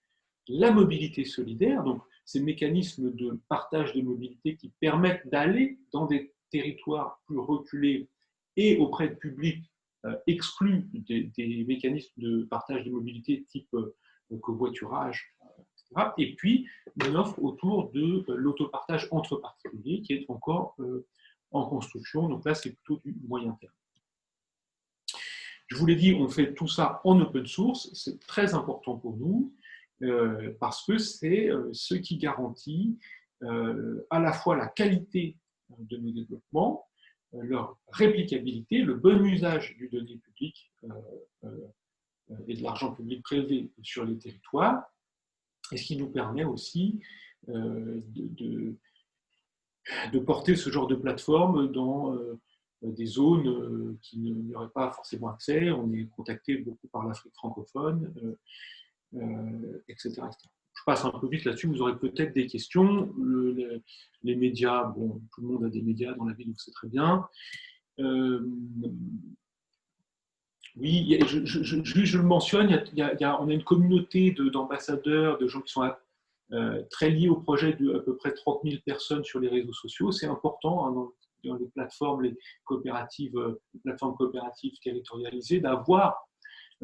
la mobilité solidaire, donc ces mécanismes de partage de mobilité qui permettent d'aller dans des territoires plus reculés et auprès de publics exclus des mécanismes de partage de mobilité type covoiturage, etc. Et puis, une offre autour de l'autopartage entre particuliers qui est encore en construction. Donc là, c'est plutôt du moyen terme. Je vous l'ai dit, on fait tout ça en open source. C'est très important pour nous parce que c'est ce qui garantit à la fois la qualité de nos développements, leur réplicabilité, le bon usage du donné public et de l'argent public prélevé sur les territoires, et ce qui nous permet aussi de porter ce genre de plateforme dans des zones qui n'y auraient pas forcément accès. On est contacté beaucoup par l'Afrique francophone, etc., etc. Je passe un peu vite là-dessus, vous aurez peut-être des questions. Les médias, bon, tout le monde a des médias dans la vie, donc c'est très bien. Oui, je le mentionne, on a une communauté d'ambassadeurs, de gens qui sont très liés au projet de à peu près 30 000 personnes sur les réseaux sociaux. C'est important hein, dans les plateformes, les plateformes coopératives territorialisées, d'avoir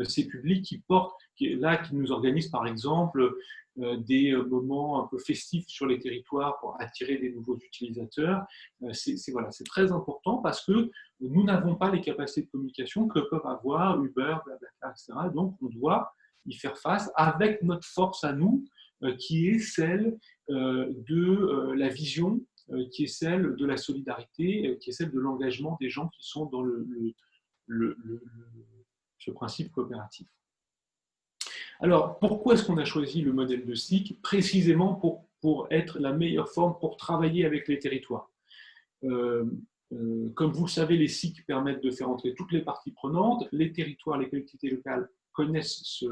ces publics qui portent, qui nous organisent par exemple des moments un peu festifs sur les territoires pour attirer des nouveaux utilisateurs. C'est très important parce que nous n'avons pas les capacités de communication que peuvent avoir Uber, Blablacar, etc. Donc on doit y faire face avec notre force à nous, qui est celle de la vision, qui est celle de la solidarité, qui est celle de l'engagement des gens qui sont dans ce principe coopératif. Alors, pourquoi est-ce qu'on a choisi le modèle de SIC? Précisément pour être la meilleure forme pour travailler avec les territoires. Comme vous le savez, les SIC permettent de faire entrer toutes les parties prenantes. Les territoires, les collectivités locales connaissent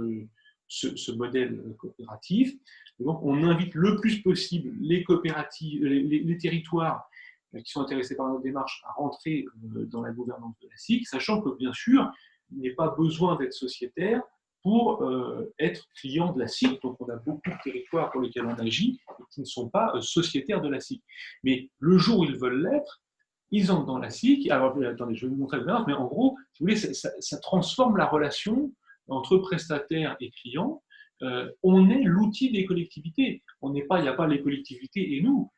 ce modèle coopératif. Et donc, on invite le plus possible les coopératives, les territoires qui sont intéressés par notre démarche à rentrer dans la gouvernance de la SIC, sachant que, bien sûr, il n'est pas besoin d'être sociétaire pour être client de la SIC. Donc, on a beaucoup de territoires pour lesquels on agit et qui ne sont pas sociétaires de la SIC. Mais le jour où ils veulent l'être, ils entrent dans la SIC. Alors, attendez, je vais vous montrer le mais en gros, si vous voulez, ça transforme la relation entre prestataires et clients. On est l'outil des collectivités. Il n'y a pas les collectivités et nous.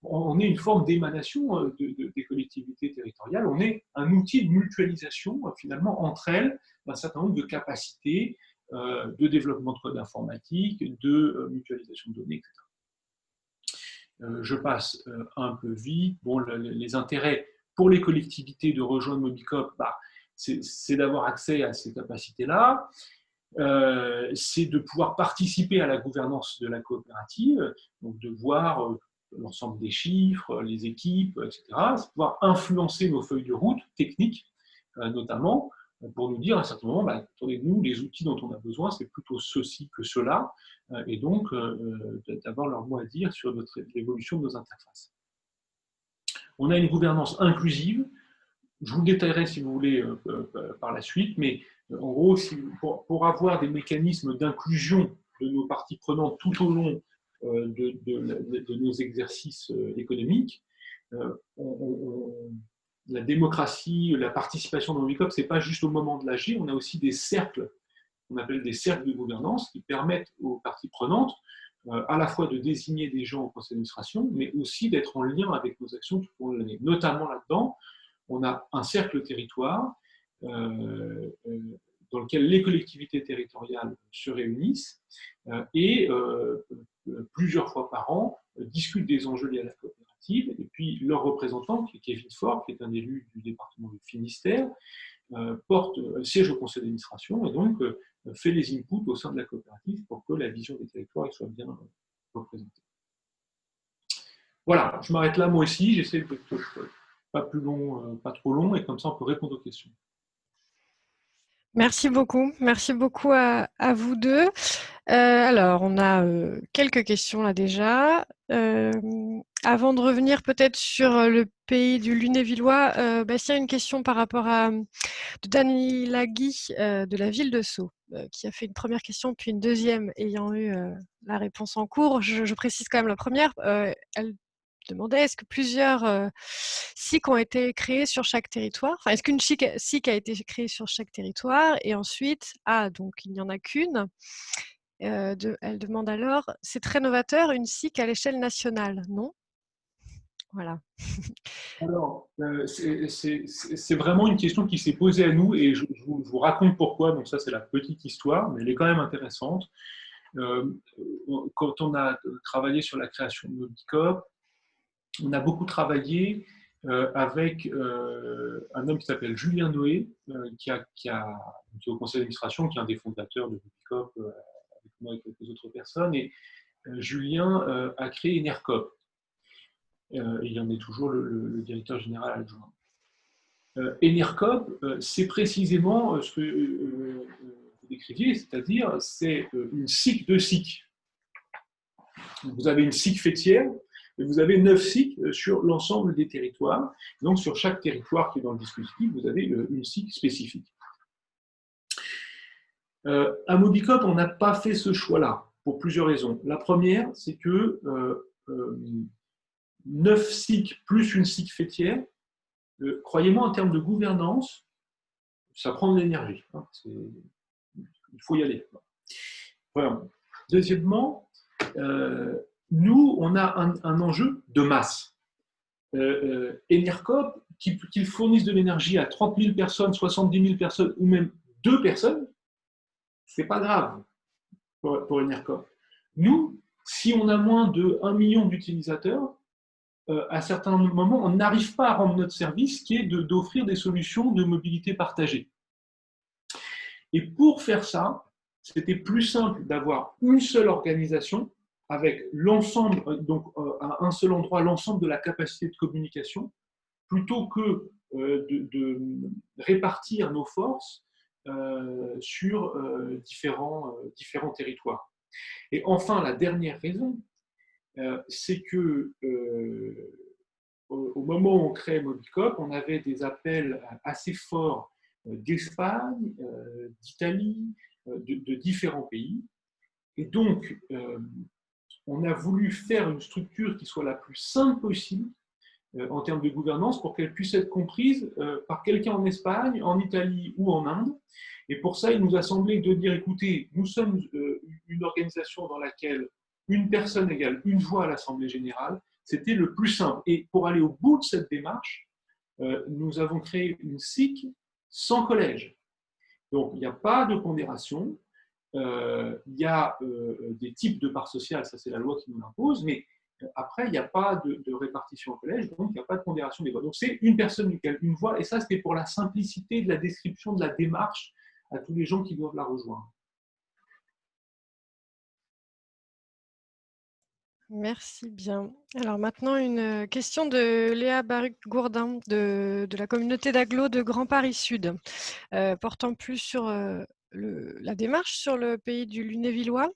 On est une forme d'émanation des collectivités territoriales. On est un outil de mutualisation, finalement, entre elles, d'un certain nombre de capacités de développement de code informatique, de mutualisation de données, etc. Je passe un peu vite. Bon, les intérêts pour les collectivités de rejoindre Mobicop, c'est d'avoir accès à ces capacités-là. C'est de pouvoir participer à la gouvernance de la coopérative, donc de voir l'ensemble des chiffres, les équipes, etc. C'est pouvoir influencer nos feuilles de route techniques, notamment, pour nous dire à un certain moment, attendez, nous, les outils dont on a besoin, c'est plutôt ceci que cela, et donc d'avoir leur mot à dire sur l'évolution de nos interfaces. On a une gouvernance inclusive. Je vous le détaillerai si vous voulez par la suite, mais en gros, pour avoir des mécanismes d'inclusion de nos parties prenantes tout au long de nos exercices économiques, la démocratie, la participation dans Mobicop, ce n'est pas juste au moment de l'AG, on a aussi des cercles, qu'on appelle des cercles de gouvernance, qui permettent aux parties prenantes à la fois de désigner des gens au conseil d'administration, mais aussi d'être en lien avec nos actions tout au long de l'année. Notamment là-dedans, on a un cercle territoire dans lequel les collectivités territoriales se réunissent et plusieurs fois par an discutent des enjeux liés à la coopérative. Et puis leur représentant, qui est Kevin Faure, qui est un élu du département du Finistère, siège au conseil d'administration et donc fait les inputs au sein de la coopérative pour que la vision des territoires soit bien représentée. Voilà, je m'arrête là moi aussi, j'essaie de pas plus long, pas trop long, et comme ça on peut répondre aux questions. Merci beaucoup à vous deux. Alors, on a quelques questions là déjà. Avant de revenir peut-être sur le pays du Lunévillois, Bastien, une question par rapport à de Dani Lagui de la ville de Sceaux, qui a fait une première question, puis une deuxième ayant eu la réponse en cours. Je précise quand même la première. Elle demandait est-ce que plusieurs SIC ont été créés sur chaque territoire, enfin est-ce qu'une SIC a été créée sur chaque territoire et ensuite, donc il n'y en a qu'une. Elle demande alors, c'est très novateur, une SIC à l'échelle nationale, non? Voilà. Alors, c'est vraiment une question qui s'est posée à nous et je vous raconte pourquoi. Donc ça, c'est la petite histoire, mais elle est quand même intéressante. Quand on a travaillé sur la création de Mobicop, on a beaucoup travaillé avec un homme qui s'appelle Julien Noé, qui est au conseil d'administration, qui est un des fondateurs de Mobicop, avec moi et quelques autres personnes. Et Julien a créé Enercop. Et il en est toujours le directeur général adjoint. Enercop, c'est précisément ce que vous décriviez, c'est-à-dire c'est une SIC de SIC. Vous avez une SIC fêtière, et vous avez 9 SIC sur l'ensemble des territoires. Donc sur chaque territoire qui est dans le dispositif, vous avez une SIC spécifique. À Mobicop, on n'a pas fait ce choix-là, pour plusieurs raisons. La première, c'est que 9 SIC plus une SIC fêtière, croyez-moi, en termes de gouvernance, ça prend de l'énergie. Hein, il faut y aller. Voilà. Deuxièmement, nous, on a un enjeu de masse. Enercop, qu'ils fournissent de l'énergie à 30 000 personnes, 70 000 personnes ou même 2 personnes, c'est pas grave pour Enercop. Nous, si on a moins de 1 million d'utilisateurs, à certains moments, on n'arrive pas à rendre notre service, qui est d'offrir des solutions de mobilité partagée. Et pour faire ça, c'était plus simple d'avoir une seule organisation avec l'ensemble, donc à un seul endroit, l'ensemble de la capacité de communication, plutôt que de répartir nos forces sur différents territoires. Et enfin, la dernière raison, c'est que au moment où on crée Mobicop, on avait des appels assez forts d'Espagne, d'Italie, de différents pays. Et donc, on a voulu faire une structure qui soit la plus simple possible en termes de gouvernance pour qu'elle puisse être comprise par quelqu'un en Espagne, en Italie ou en Inde. Et pour ça, il nous a semblé de dire, écoutez, nous sommes une organisation dans laquelle une personne égale une voix à l'Assemblée générale. C'était le plus simple. Et pour aller au bout de cette démarche, nous avons créé une SIC sans collège. Donc, il n'y a pas de pondération. Il y a des types de parts sociales, ça c'est la loi qui nous l'impose, mais après, il n'y a pas de répartition au collège, donc il n'y a pas de pondération des voix. Donc c'est une personne égale une voix, et ça c'était pour la simplicité de la description de la démarche à tous les gens qui doivent la rejoindre. Merci bien. Alors maintenant, une question de Léa Baruc-Gourdin de la communauté d'agglo de Grand Paris Sud, portant plus sur la démarche sur le pays du Lunévillois.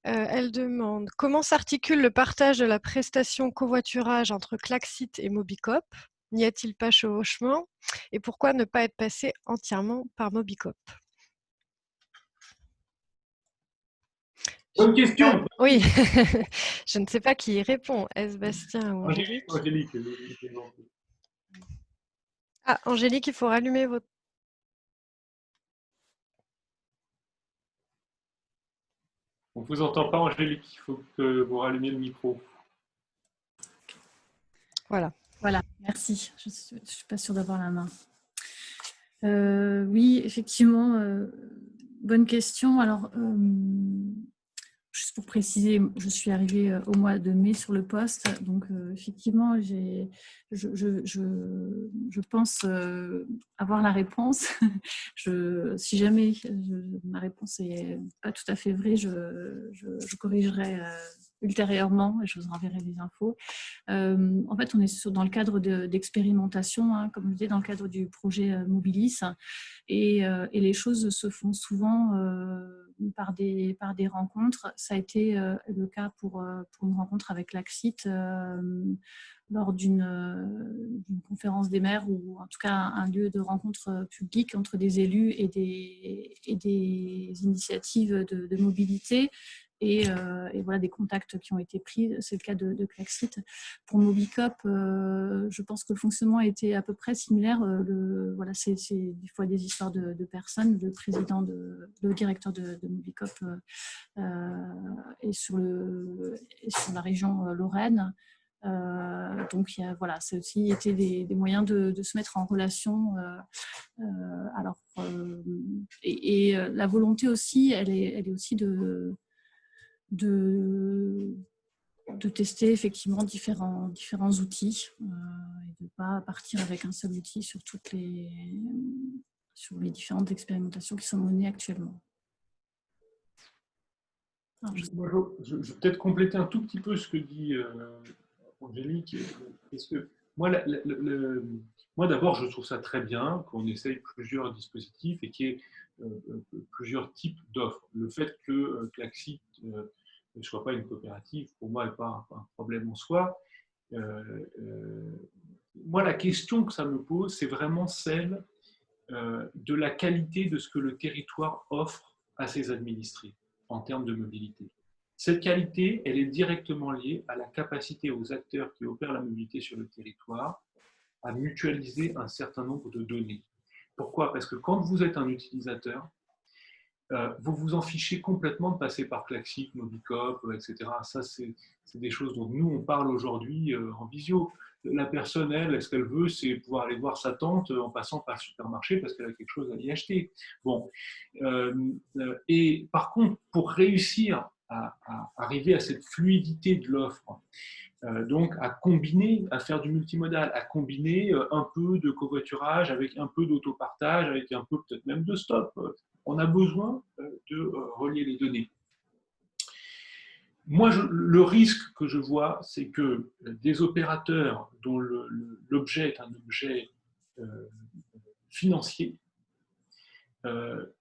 Elle demande comment s'articule le partage de la prestation covoiturage entre Klaxit et Mobicop? N'y a-t-il pas chevauchement? Et pourquoi ne pas être passé entièrement par Mobicop? Bonne question. Oui, je ne sais pas qui y répond. Est-ce Bastien ou Angélique? Angélique. Ah, Angélique, il faut rallumer votre... On ne vous entend pas, Angélique. Il faut que vous rallumiez le micro. Voilà, merci. Je ne suis pas sûre d'avoir la main. Oui, effectivement, bonne question. Alors, juste pour préciser, je suis arrivée au mois de mai sur le poste, donc effectivement, je pense avoir la réponse. Si jamais ma réponse n'est pas tout à fait vraie, je corrigerai ultérieurement et je vous enverrai les infos. En fait, on est dans le cadre d'expérimentation, hein, comme je disais, dans le cadre du projet Mobilis, et les choses se font souvent par des rencontres. Ça a été le cas pour une rencontre avec l'ACCIT lors d'une conférence des maires, ou en tout cas un lieu de rencontre publique entre des élus et des initiatives de mobilité. Et voilà, des contacts qui ont été pris. C'est le cas de Claxit. Pour Mobicop, je pense que le fonctionnement a été à peu près similaire. Voilà, c'est des fois des histoires de personnes. Le directeur de Mobicop est sur la région Lorraine. Donc, voilà, ça a aussi été des moyens de se mettre en relation. Alors, la volonté aussi, elle est aussi de tester effectivement différents outils et de ne pas partir avec un seul outil sur les différentes expérimentations qui sont menées actuellement. Alors, je vais peut-être compléter un tout petit peu ce que dit Angélique. Parce que moi, d'abord, je trouve ça très bien qu'on essaye plusieurs dispositifs et qu'il y ait plusieurs types d'offres. Le fait que Claxit ne soit pas une coopérative, pour moi, n'est pas un problème en soi. Moi, la question que ça me pose, c'est vraiment celle de la qualité de ce que le territoire offre à ses administrés en termes de mobilité. Cette qualité, elle est directement liée à la capacité aux acteurs qui opèrent la mobilité sur le territoire à mutualiser un certain nombre de données. Pourquoi ? Parce que quand vous êtes un utilisateur, vous vous en fichez complètement de passer par Claxit, Mobicop, etc. Ça, c'est des choses dont nous, on parle aujourd'hui en visio. La personne, elle, ce qu'elle veut, c'est pouvoir aller voir sa tante en passant par le supermarché parce qu'elle a quelque chose à y acheter. Bon. Et par contre, pour réussir à arriver à cette fluidité de l'offre, donc à combiner, à faire du multimodal, à combiner un peu de covoiturage avec un peu d'autopartage, avec un peu peut-être même de stop. On a besoin de relier les données. Moi, le risque que je vois, c'est que des opérateurs dont l'objet est un objet financier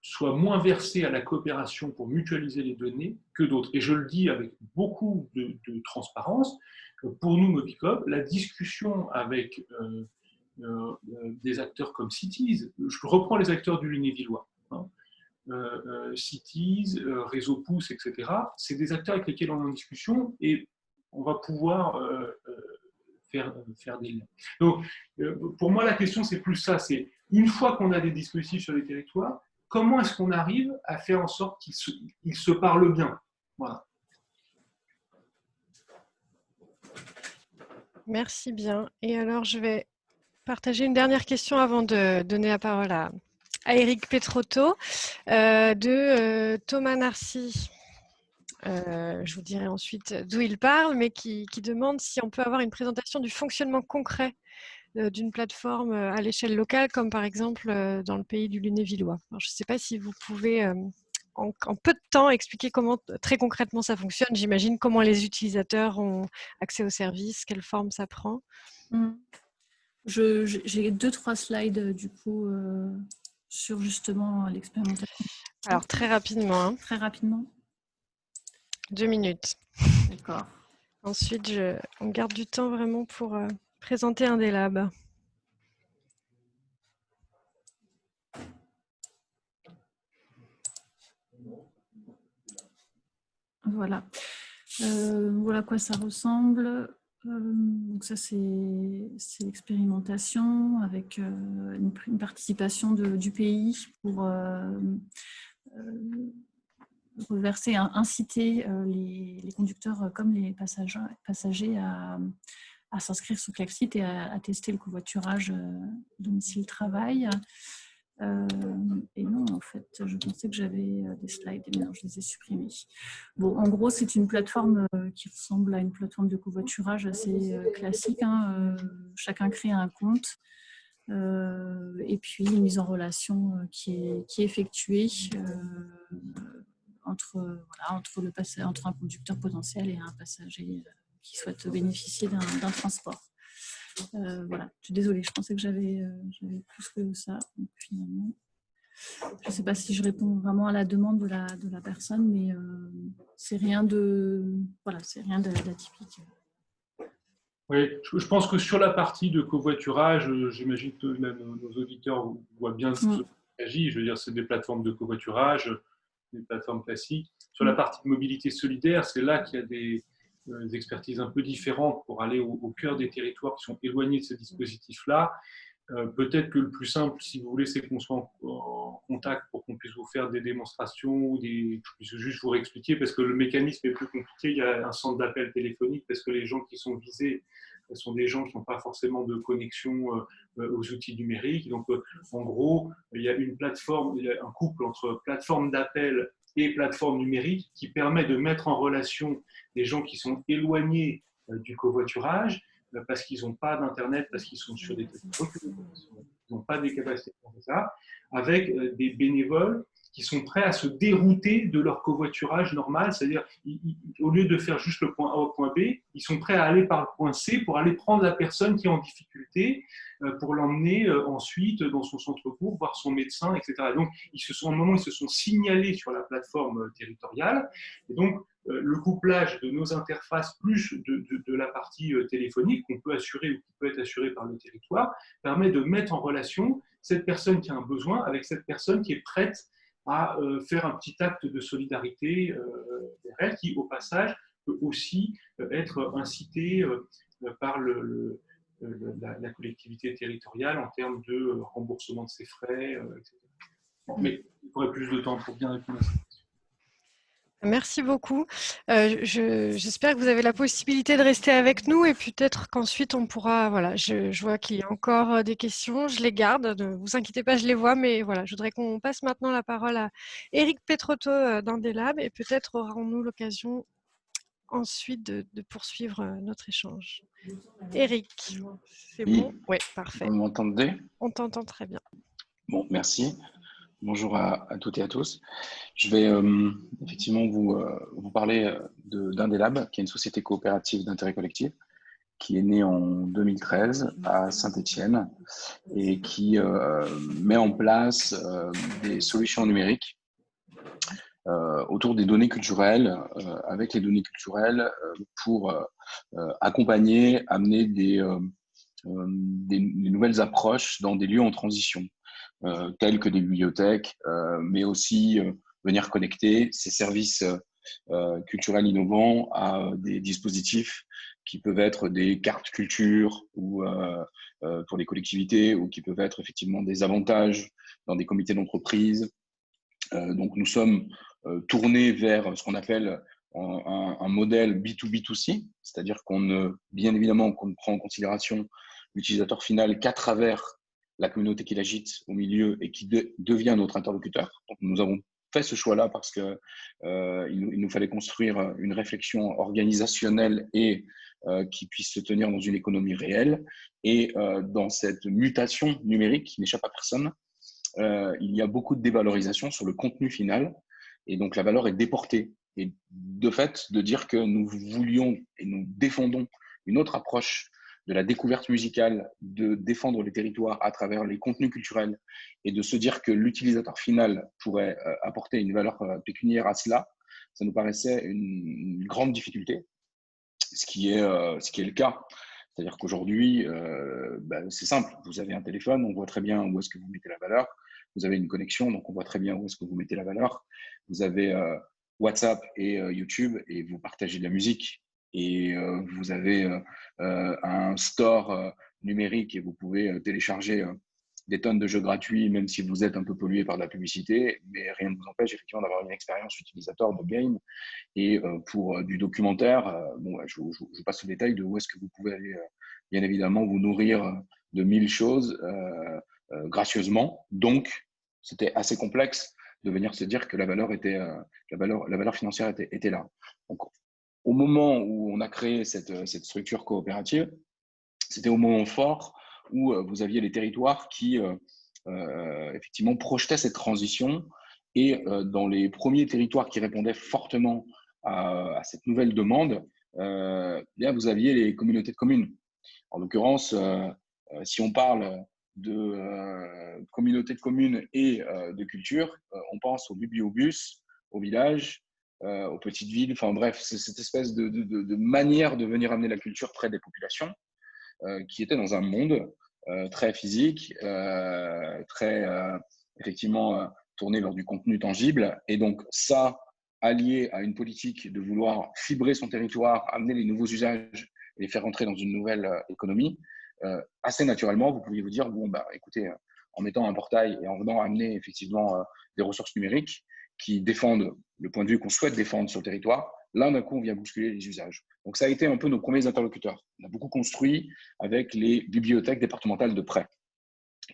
soient moins versés à la coopération pour mutualiser les données que d'autres. Et je le dis avec beaucoup de transparence. Pour nous, Mobicop, la discussion avec des acteurs comme Cities, je reprends les acteurs du Lunévillois, hein, Cities, Réseau Pouce, etc. C'est des acteurs avec lesquels on est en discussion et on va pouvoir faire des liens. Donc, pour moi, la question, c'est plus ça, c'est une fois qu'on a des dispositifs sur les territoires, comment est-ce qu'on arrive à faire en sorte qu'ils se parlent bien ? Voilà. Merci bien. Et alors, je vais partager une dernière question avant de donner la parole à Éric Petrotto de Thomas Narcy. Je vous dirai ensuite d'où il parle, mais qui demande si on peut avoir une présentation du fonctionnement concret d'une plateforme à l'échelle locale, comme par exemple dans le pays du Lunévillois. Alors, je ne sais pas si vous pouvez en peu de temps expliquer comment très concrètement ça fonctionne. J'imagine comment les utilisateurs ont accès au service, quelle forme ça prend. J'ai 2-3 slides du coup sur justement l'expérimentation. Alors très rapidement. Hein. Très rapidement. 2 minutes. D'accord. Ensuite, on garde du temps vraiment pour présenter un des labs. Voilà. Voilà à quoi ça ressemble. Donc ça, c'est l'expérimentation avec une participation du pays pour reverser, inciter les conducteurs comme les passagers à s'inscrire sur Claxit et à tester le covoiturage domicile-travail. Et non, en fait, je pensais que j'avais des slides, mais non, je les ai supprimés. Bon, en gros, c'est une plateforme qui ressemble à une plateforme de covoiturage assez classique. Chacun crée un compte et puis une mise en relation qui est effectuée entre un conducteur potentiel et un passager qui souhaite bénéficier d'un transport. Voilà, je suis désolée, je pensais que j'avais plus que ça. Donc, finalement, je ne sais pas si je réponds vraiment à la demande de la personne, mais c'est rien d'atypique. Oui, je pense que sur la partie de covoiturage, j'imagine que même nos auditeurs voient bien ce qu'il s'agit. Je veux dire, c'est des plateformes de covoiturage, des plateformes classiques. Sur la partie de mobilité solidaire, c'est là qu'il y a des expertises un peu différentes pour aller au cœur des territoires qui sont éloignés de ces dispositifs-là. Peut-être que le plus simple, si vous voulez, c'est qu'on soit en contact pour qu'on puisse vous faire des démonstrations ou que je puisse juste vous réexpliquer, parce que le mécanisme est plus compliqué. Il y a un centre d'appel téléphonique, parce que les gens qui sont visés sont des gens qui n'ont pas forcément de connexion aux outils numériques. Donc, en gros, il y a une plateforme, il y a un couple entre plateforme d'appel et plateforme numérique qui permet de mettre en relation des gens qui sont éloignés du covoiturage, parce qu'ils n'ont pas d'Internet, parce qu'ils sont sur des téléphones, ils n'ont pas des capacités pour ça, avec des bénévoles qui sont prêts à se dérouter de leur covoiturage normal, c'est-à-dire au lieu de faire juste le point A au point B, ils sont prêts à aller par le point C pour aller prendre la personne qui est en difficulté, pour l'emmener ensuite dans son centre-bourg, voir son médecin, etc. Donc, ils se sont signalés sur la plateforme territoriale, et donc le couplage de nos interfaces plus de la partie téléphonique qu'on peut assurer ou qui peut être assurée par le territoire permet de mettre en relation cette personne qui a un besoin avec cette personne qui est prête à faire un petit acte de solidarité vers elle, qui au passage peut aussi être incité par la collectivité territoriale en termes de remboursement de ses frais, etc. Bon, mais il faudrait plus de temps pour bien répondre à ça. Merci beaucoup. J'espère que vous avez la possibilité de rester avec nous et peut-être qu'ensuite on pourra, voilà, je vois qu'il y a encore des questions, je les garde, ne vous inquiétez pas, je les vois, mais voilà, je voudrais qu'on passe maintenant la parole à Éric Petrotto d'Indelab et peut-être aurons-nous l'occasion ensuite de poursuivre notre échange. Éric, c'est Oui. bon? Oui, parfait. Vous m'entendez? On t'entend très bien. Bon, merci. Bonjour à toutes et à tous. Je vais effectivement vous parler d'Indelab, qui est une société coopérative d'intérêt collectif, qui est née en 2013 à Saint-Étienne et qui met en place des solutions numériques autour des données culturelles, avec les données culturelles pour accompagner, amener des nouvelles approches dans des lieux en transition, tels que des bibliothèques, mais aussi venir connecter ces services culturels innovants à des dispositifs qui peuvent être des cartes culture ou pour les collectivités, ou qui peuvent être effectivement des avantages dans des comités d'entreprise. Donc nous sommes tournés vers ce qu'on appelle un modèle B2B2C, c'est-à-dire bien évidemment qu'on ne prend en considération l'utilisateur final qu'à travers la communauté qui l'agite au milieu et qui devient notre interlocuteur. Donc, nous avons fait ce choix-là parce qu'il nous fallait construire une réflexion organisationnelle et qui puisse se tenir dans une économie réelle. Et dans cette mutation numérique qui n'échappe à personne, il y a beaucoup de dévalorisation sur le contenu final. Et donc, la valeur est déportée. Et de fait, de dire que nous voulions et nous défendons une autre approche de la découverte musicale, de défendre les territoires à travers les contenus culturels et de se dire que l'utilisateur final pourrait apporter une valeur pécuniaire à cela, ça nous paraissait une grande difficulté, ce qui est le cas. C'est-à-dire qu'aujourd'hui, c'est simple, vous avez un téléphone, on voit très bien où est-ce que vous mettez la valeur, vous avez une connexion, donc on voit très bien où est-ce que vous mettez la valeur, vous avez WhatsApp et YouTube et vous partagez de la musique. Et vous avez un store numérique et vous pouvez télécharger des tonnes de jeux gratuits, même si vous êtes un peu pollué par de la publicité, mais rien ne vous empêche effectivement d'avoir une expérience utilisateur de game. Et pour du documentaire, je passe au détail de où est-ce que vous pouvez aller, bien évidemment, vous nourrir de 1000 choses gracieusement. Donc, c'était assez complexe de venir se dire que la valeur financière était là. Donc, au moment où on a créé cette structure coopérative, c'était au moment fort où vous aviez les territoires qui effectivement projetaient cette transition. Et dans les premiers territoires qui répondaient fortement à cette nouvelle demande, bien, vous aviez les communautés de communes. En l'occurrence, si on parle de communautés de communes et de culture, on pense au bibliobus, au village, aux petites villes, enfin bref, c'est cette espèce de manière de venir amener la culture près des populations qui était dans un monde très physique, très effectivement tourné vers du contenu tangible. Et donc ça, allié à une politique de vouloir fibrer son territoire, amener les nouveaux usages et les faire rentrer dans une nouvelle économie, assez naturellement, vous pouviez vous dire, bon, bah, écoutez, en mettant un portail et en venant amener effectivement des ressources numériques qui défendent le point de vue qu'on souhaite défendre sur le territoire, là, d'un coup, on vient bousculer les usages. Donc, ça a été un peu nos premiers interlocuteurs. On a beaucoup construit avec les bibliothèques départementales de prêt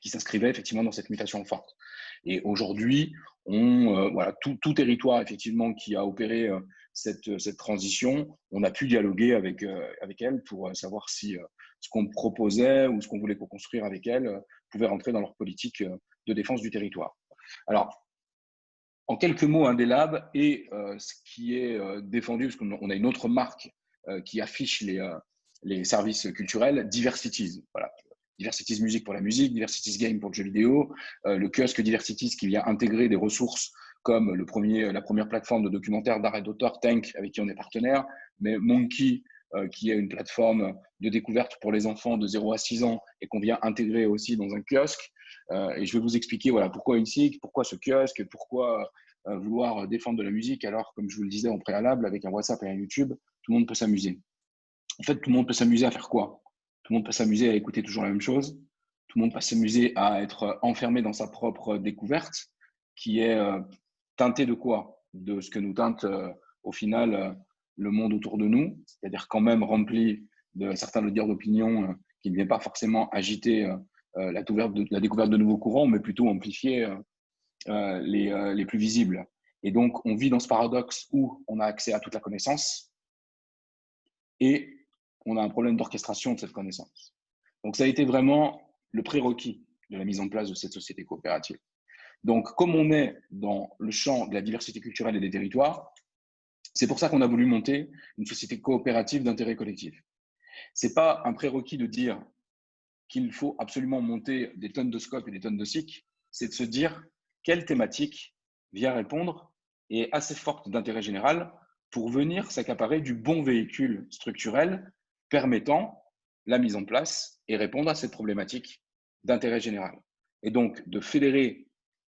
qui s'inscrivaient effectivement dans cette mutation forte. Et aujourd'hui, voilà, tout territoire effectivement qui a opéré cette transition, on a pu dialoguer avec elles pour savoir si ce qu'on proposait ou ce qu'on voulait co-construire avec elles pouvait rentrer dans leur politique de défense du territoire. Alors, en quelques mots, Indélab est ce qui est défendu, parce qu'on a une autre marque qui affiche les services culturels, Diversities. Voilà. Diversities Music pour la musique, Diversities Game pour le jeu vidéo, le kiosque Diversities qui vient intégrer des ressources comme la première plateforme de documentaire d'art et d'auteur, Tank, avec qui on est partenaire, mais Monkey, qui est une plateforme de découverte pour les enfants de 0 à 6 ans et qu'on vient intégrer aussi dans un kiosque. Et je vais vous expliquer voilà, pourquoi une SIC, pourquoi ce kiosque, pourquoi vouloir défendre de la musique alors, comme je vous le disais en préalable, avec un WhatsApp et un YouTube, tout le monde peut s'amuser. En fait, tout le monde peut s'amuser à faire quoi? Tout le monde peut s'amuser à écouter toujours la même chose. Tout le monde peut s'amuser à être enfermé dans sa propre découverte, qui est teintée de quoi? De ce que nous teinte au final le monde autour de nous, c'est-à-dire quand même rempli de certains leaders d'opinion qui ne viennent pas forcément agiter la découverte de nouveaux courants, mais plutôt amplifier les plus visibles. Et donc, on vit dans ce paradoxe où on a accès à toute la connaissance et on a un problème d'orchestration de cette connaissance. Donc, ça a été vraiment le prérequis de la mise en place de cette société coopérative. Donc, comme on est dans le champ de la diversité culturelle et des territoires, c'est pour ça qu'on a voulu monter une société coopérative d'intérêt collectif. Ce n'est pas un prérequis de dire qu'il faut absolument monter des tonnes de scopes et des tonnes de SIC, c'est de se dire quelle thématique vient répondre et est assez forte d'intérêt général pour venir s'accaparer du bon véhicule structurel permettant la mise en place et répondre à cette problématique d'intérêt général. Et donc, de fédérer,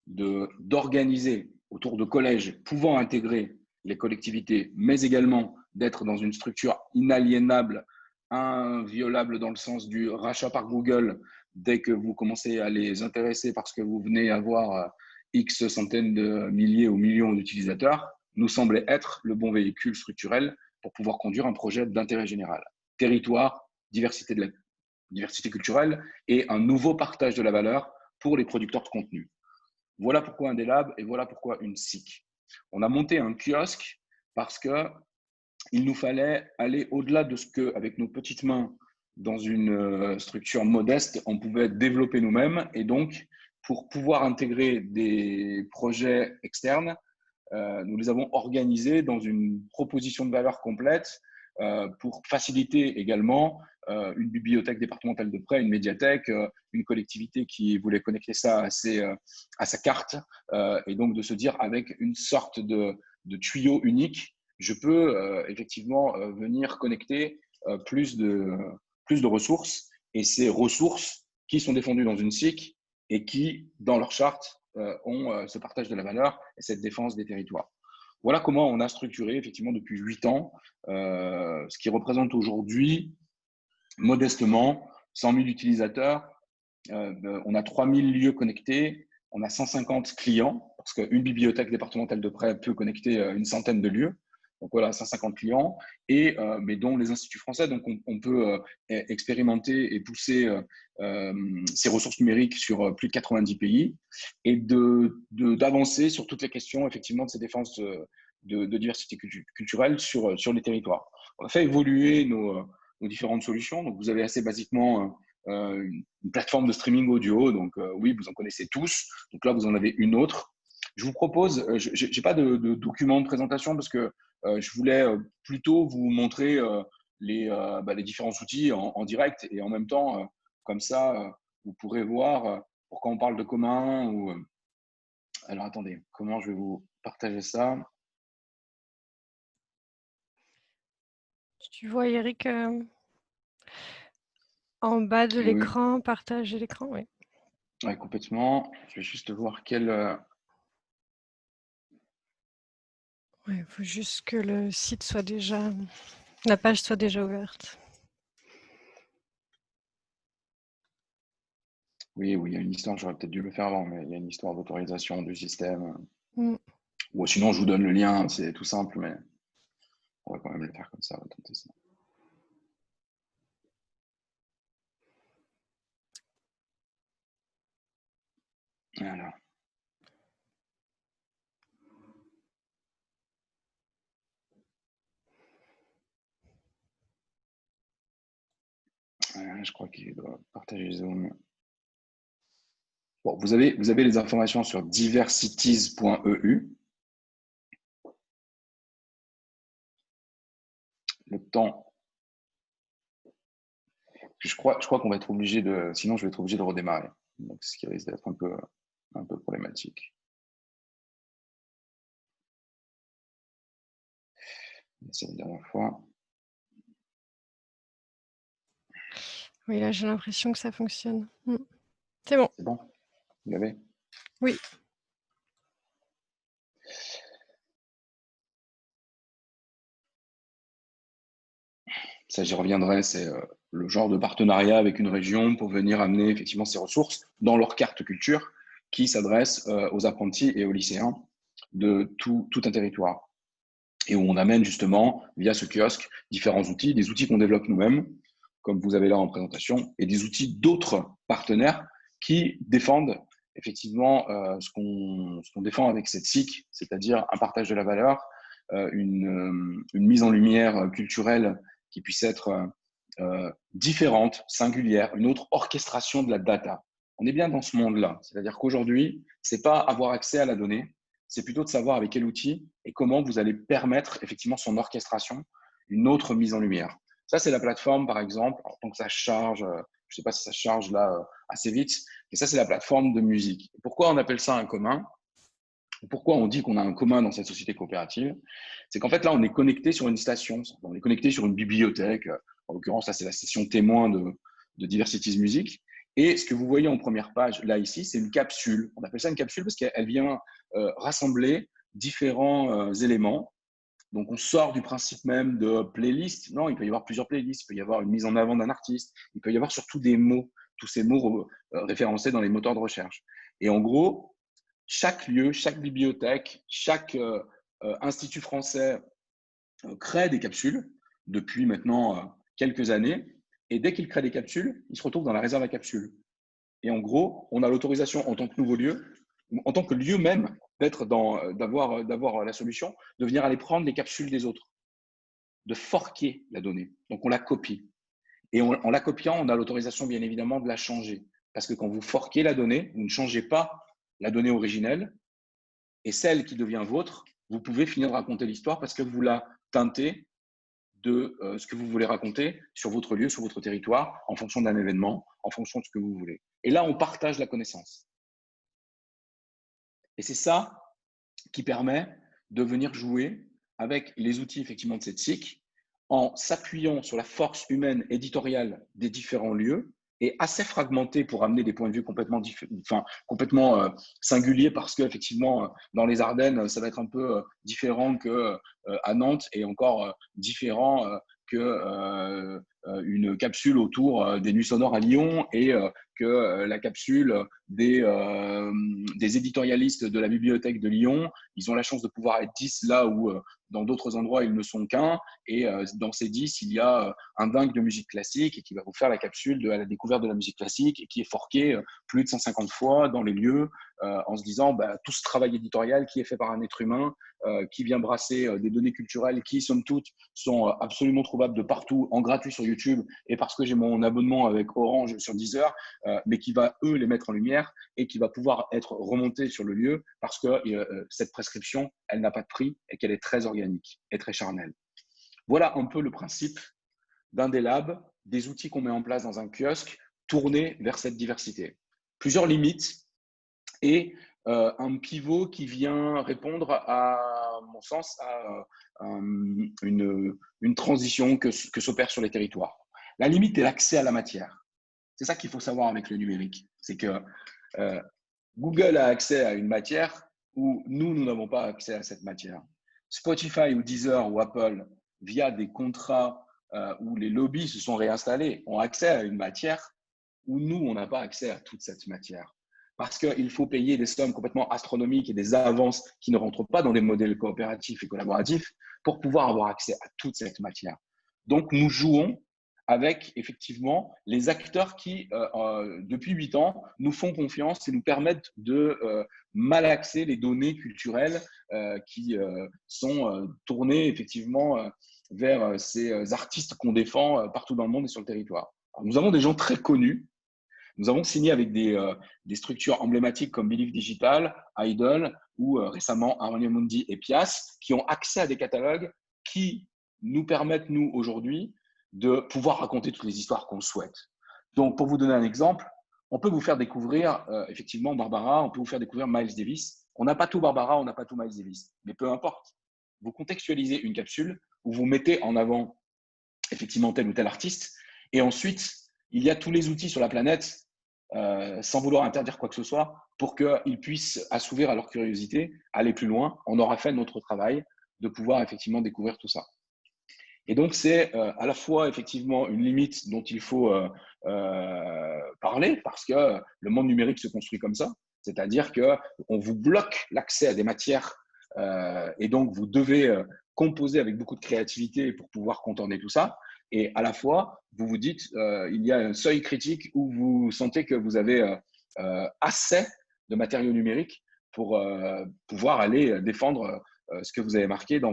d'organiser autour de collèges pouvant intégrer les collectivités, mais également d'être dans une structure inaliénable, inviolable dans le sens du rachat par Google dès que vous commencez à les intéresser parce que vous venez avoir X centaines de milliers ou millions d'utilisateurs, nous semblait être le bon véhicule structurel pour pouvoir conduire un projet d'intérêt général. Territoire, diversité culturelle et un nouveau partage de la valeur pour les producteurs de contenu. Voilà pourquoi Indélab et voilà pourquoi une SIC. On a monté un kiosque parce qu'il nous fallait aller au-delà de ce qu'avec nos petites mains, dans une structure modeste, on pouvait développer nous-mêmes. Et donc, pour pouvoir intégrer des projets externes, nous les avons organisés dans une proposition de valeur complète pour faciliter également une bibliothèque départementale de prêt, une médiathèque, une collectivité qui voulait connecter ça à sa carte et donc de se dire avec une sorte de tuyau unique, je peux effectivement venir connecter plus de ressources et ces ressources qui sont défendues dans une SIC et qui, dans leur charte, ont ce partage de la valeur et cette défense des territoires. Voilà comment on a structuré effectivement depuis 8 ans, ce qui représente aujourd'hui modestement 100 000 utilisateurs, on a 3 000 lieux connectés, on a 150 clients, parce qu'une bibliothèque départementale de prêt peut connecter une centaine de lieux. Donc voilà, 150 clients, mais dont les instituts français. Donc on peut expérimenter et pousser ces ressources numériques sur plus de 90 pays et d'avancer sur toutes les questions effectivement de ces défenses de diversité culturelle sur les territoires. On a fait évoluer nos différentes solutions. Donc vous avez assez basiquement une plateforme de streaming audio. Donc oui, vous en connaissez tous. Donc là, vous en avez une autre. Je vous propose, je n'ai pas de document de présentation parce que je voulais plutôt vous montrer les différents outils en direct et en même temps, comme ça, vous pourrez voir pourquoi on parle de commun. Alors, attendez, comment je vais vous partager ça? Tu vois, Eric, en bas de Oui. l'écran, partager l'écran, oui. Ouais, complètement. Je vais juste voir quel… Il faut juste que le site soit déjà… la page soit déjà ouverte. Oui, il y a une histoire, j'aurais peut-être dû le faire avant, mais il y a une histoire d'autorisation du système. Ou sinon, je vous donne le lien, c'est tout simple, mais on va quand même le faire comme ça, on va tenter ça. Voilà. Je crois qu'il doit partager Zoom. Bon, vous avez les informations sur diversities.eu. Le temps. Je crois qu'on va être obligé de… Sinon, je vais être obligé de redémarrer. Donc, ce qui risque d'être un peu problématique. C'est la dernière fois. Oui, là, j'ai l'impression que ça fonctionne. C'est bon. C'est bon? Vous l'avez? Oui. Ça, j'y reviendrai. C'est le genre de partenariat avec une région pour venir amener effectivement ces ressources dans leur carte culture qui s'adresse aux apprentis et aux lycéens de tout un territoire. Et où on amène justement, via ce kiosque, différents outils, des outils qu'on développe nous-mêmes, comme vous avez là en présentation, et des outils d'autres partenaires qui défendent effectivement ce qu'on défend avec cette SIC, c'est-à-dire un partage de la valeur, une mise en lumière culturelle qui puisse être différente, singulière, une autre orchestration de la data. On est bien dans ce monde-là, c'est-à-dire qu'aujourd'hui, ce n'est pas avoir accès à la donnée, c'est plutôt de savoir avec quel outil et comment vous allez permettre effectivement son orchestration, une autre mise en lumière. Ça, c'est la plateforme, par exemple, tant que ça charge, je ne sais pas si ça charge là assez vite, mais ça, c'est la plateforme de musique. Pourquoi on appelle ça un commun? Pourquoi on dit qu'on a un commun dans cette société coopérative? C'est qu'en fait, là, on est connecté sur une station, on est connecté sur une bibliothèque. En l'occurrence, là, c'est la session témoin de Diversities Music. Et ce que vous voyez en première page, là, ici, c'est une capsule. On appelle ça une capsule parce qu'elle vient rassembler différents éléments. Donc, on sort du principe même de playlist. Non, il peut y avoir plusieurs playlists. Il peut y avoir une mise en avant d'un artiste. Il peut y avoir surtout des mots, tous ces mots référencés dans les moteurs de recherche. Et en gros, chaque lieu, chaque bibliothèque, chaque institut français crée des capsules depuis maintenant quelques années. Et dès qu'il crée des capsules, il se retrouve dans la réserve à capsules. Et en gros, on a l'autorisation en tant que nouveau lieu, en tant que lieu même, d'avoir la solution, de venir aller prendre les capsules des autres, de forquer la donnée. Donc, on la copie. Et en la copiant, on a l'autorisation, bien évidemment, de la changer. Parce que quand vous forquez la donnée, vous ne changez pas la donnée originelle, et celle qui devient vôtre, vous pouvez finir de raconter l'histoire parce que vous la teintez de ce que vous voulez raconter sur votre lieu, sur votre territoire, en fonction d'un événement, en fonction de ce que vous voulez. Et là, on partage la connaissance. Et c'est ça qui permet de venir jouer avec les outils effectivement de cette SIC en s'appuyant sur la force humaine éditoriale des différents lieux et assez fragmenté pour amener des points de vue complètement singuliers parce qu'effectivement, dans les Ardennes, ça va être un peu différent qu'à Nantes et encore différent qu'une capsule autour des Nuits sonores à Lyon et que la capsule des éditorialistes de la bibliothèque de Lyon, ils ont la chance de pouvoir être 10 là où dans d'autres endroits ils ne sont qu'un, et dans ces 10 il y a un dingue de musique classique et qui va vous faire la capsule à la découverte de la musique classique et qui est forqué plus de 150 fois dans les lieux en se disant tout ce travail éditorial qui est fait par un être humain, qui vient brasser des données culturelles qui somme toute sont absolument trouvables de partout en gratuit sur YouTube et parce que j'ai mon abonnement avec Orange sur Deezer, mais qui va eux les mettre en lumière et qui va pouvoir être remonté sur le lieu parce que cette prescription elle n'a pas de prix et qu'elle est très organique et très charnelle. Voilà un peu le principe d'un des labs, des outils qu'on met en place dans un kiosque tournés vers cette diversité. Plusieurs limites et un pivot qui vient répondre à mon sens à une transition que s'opère sur les territoires. La limite est l'accès à la matière. C'est ça qu'il faut savoir avec le numérique. C'est que Google a accès à une matière où nous n'avons pas accès à cette matière. Spotify ou Deezer ou Apple, via des contrats où les lobbies se sont réinstallés, ont accès à une matière où nous, on n'a pas accès à toute cette matière. Parce qu'il faut payer des sommes complètement astronomiques et des avances qui ne rentrent pas dans des modèles coopératifs et collaboratifs pour pouvoir avoir accès à toute cette matière. Donc, nous jouons avec effectivement les acteurs qui, depuis 8 ans, nous font confiance et nous permettent de malaxer les données culturelles qui sont tournées effectivement vers ces artistes qu'on défend partout dans le monde et sur le territoire. Alors, nous avons des gens très connus. Nous avons signé avec des structures emblématiques comme Believe Digital, Idol ou récemment Harmonia Mundi et Pias qui ont accès à des catalogues qui nous permettent, nous, aujourd'hui, de pouvoir raconter toutes les histoires qu'on souhaite. Donc, pour vous donner un exemple, on peut vous faire découvrir effectivement Barbara, on peut vous faire découvrir Miles Davis. On n'a pas tout Barbara, on n'a pas tout Miles Davis, mais peu importe. Vous contextualisez une capsule où vous mettez en avant effectivement tel ou tel artiste et ensuite, il y a tous les outils sur la planète sans vouloir interdire quoi que ce soit, pour qu'ils puissent assouvir à leur curiosité, aller plus loin. On aura fait notre travail de pouvoir effectivement découvrir tout ça. Et donc, c'est à la fois effectivement une limite dont il faut parler, parce que le monde numérique se construit comme ça, c'est-à-dire qu'on vous bloque l'accès à des matières et donc vous devez composer avec beaucoup de créativité pour pouvoir contourner tout ça. Et à la fois, vous vous dites, il y a un seuil critique où vous sentez que vous avez assez de matériaux numériques pour pouvoir aller défendre ce que vous avez marqué dans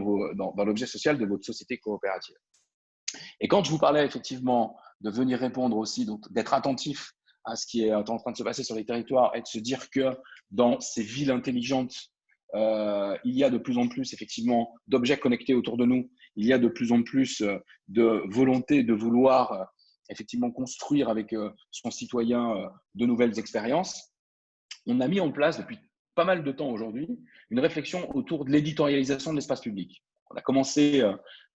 l'objet social de votre société coopérative. Et quand je vous parlais effectivement de venir répondre aussi, d'être attentif à ce qui est en train de se passer sur les territoires et de se dire que dans ces villes intelligentes, il y a de plus en plus effectivement d'objets connectés autour de nous. Il y a de plus en plus de volonté de vouloir effectivement construire avec son citoyen de nouvelles expériences. On a mis en place depuis pas mal de temps aujourd'hui une réflexion autour de l'éditorialisation de l'espace public. On a commencé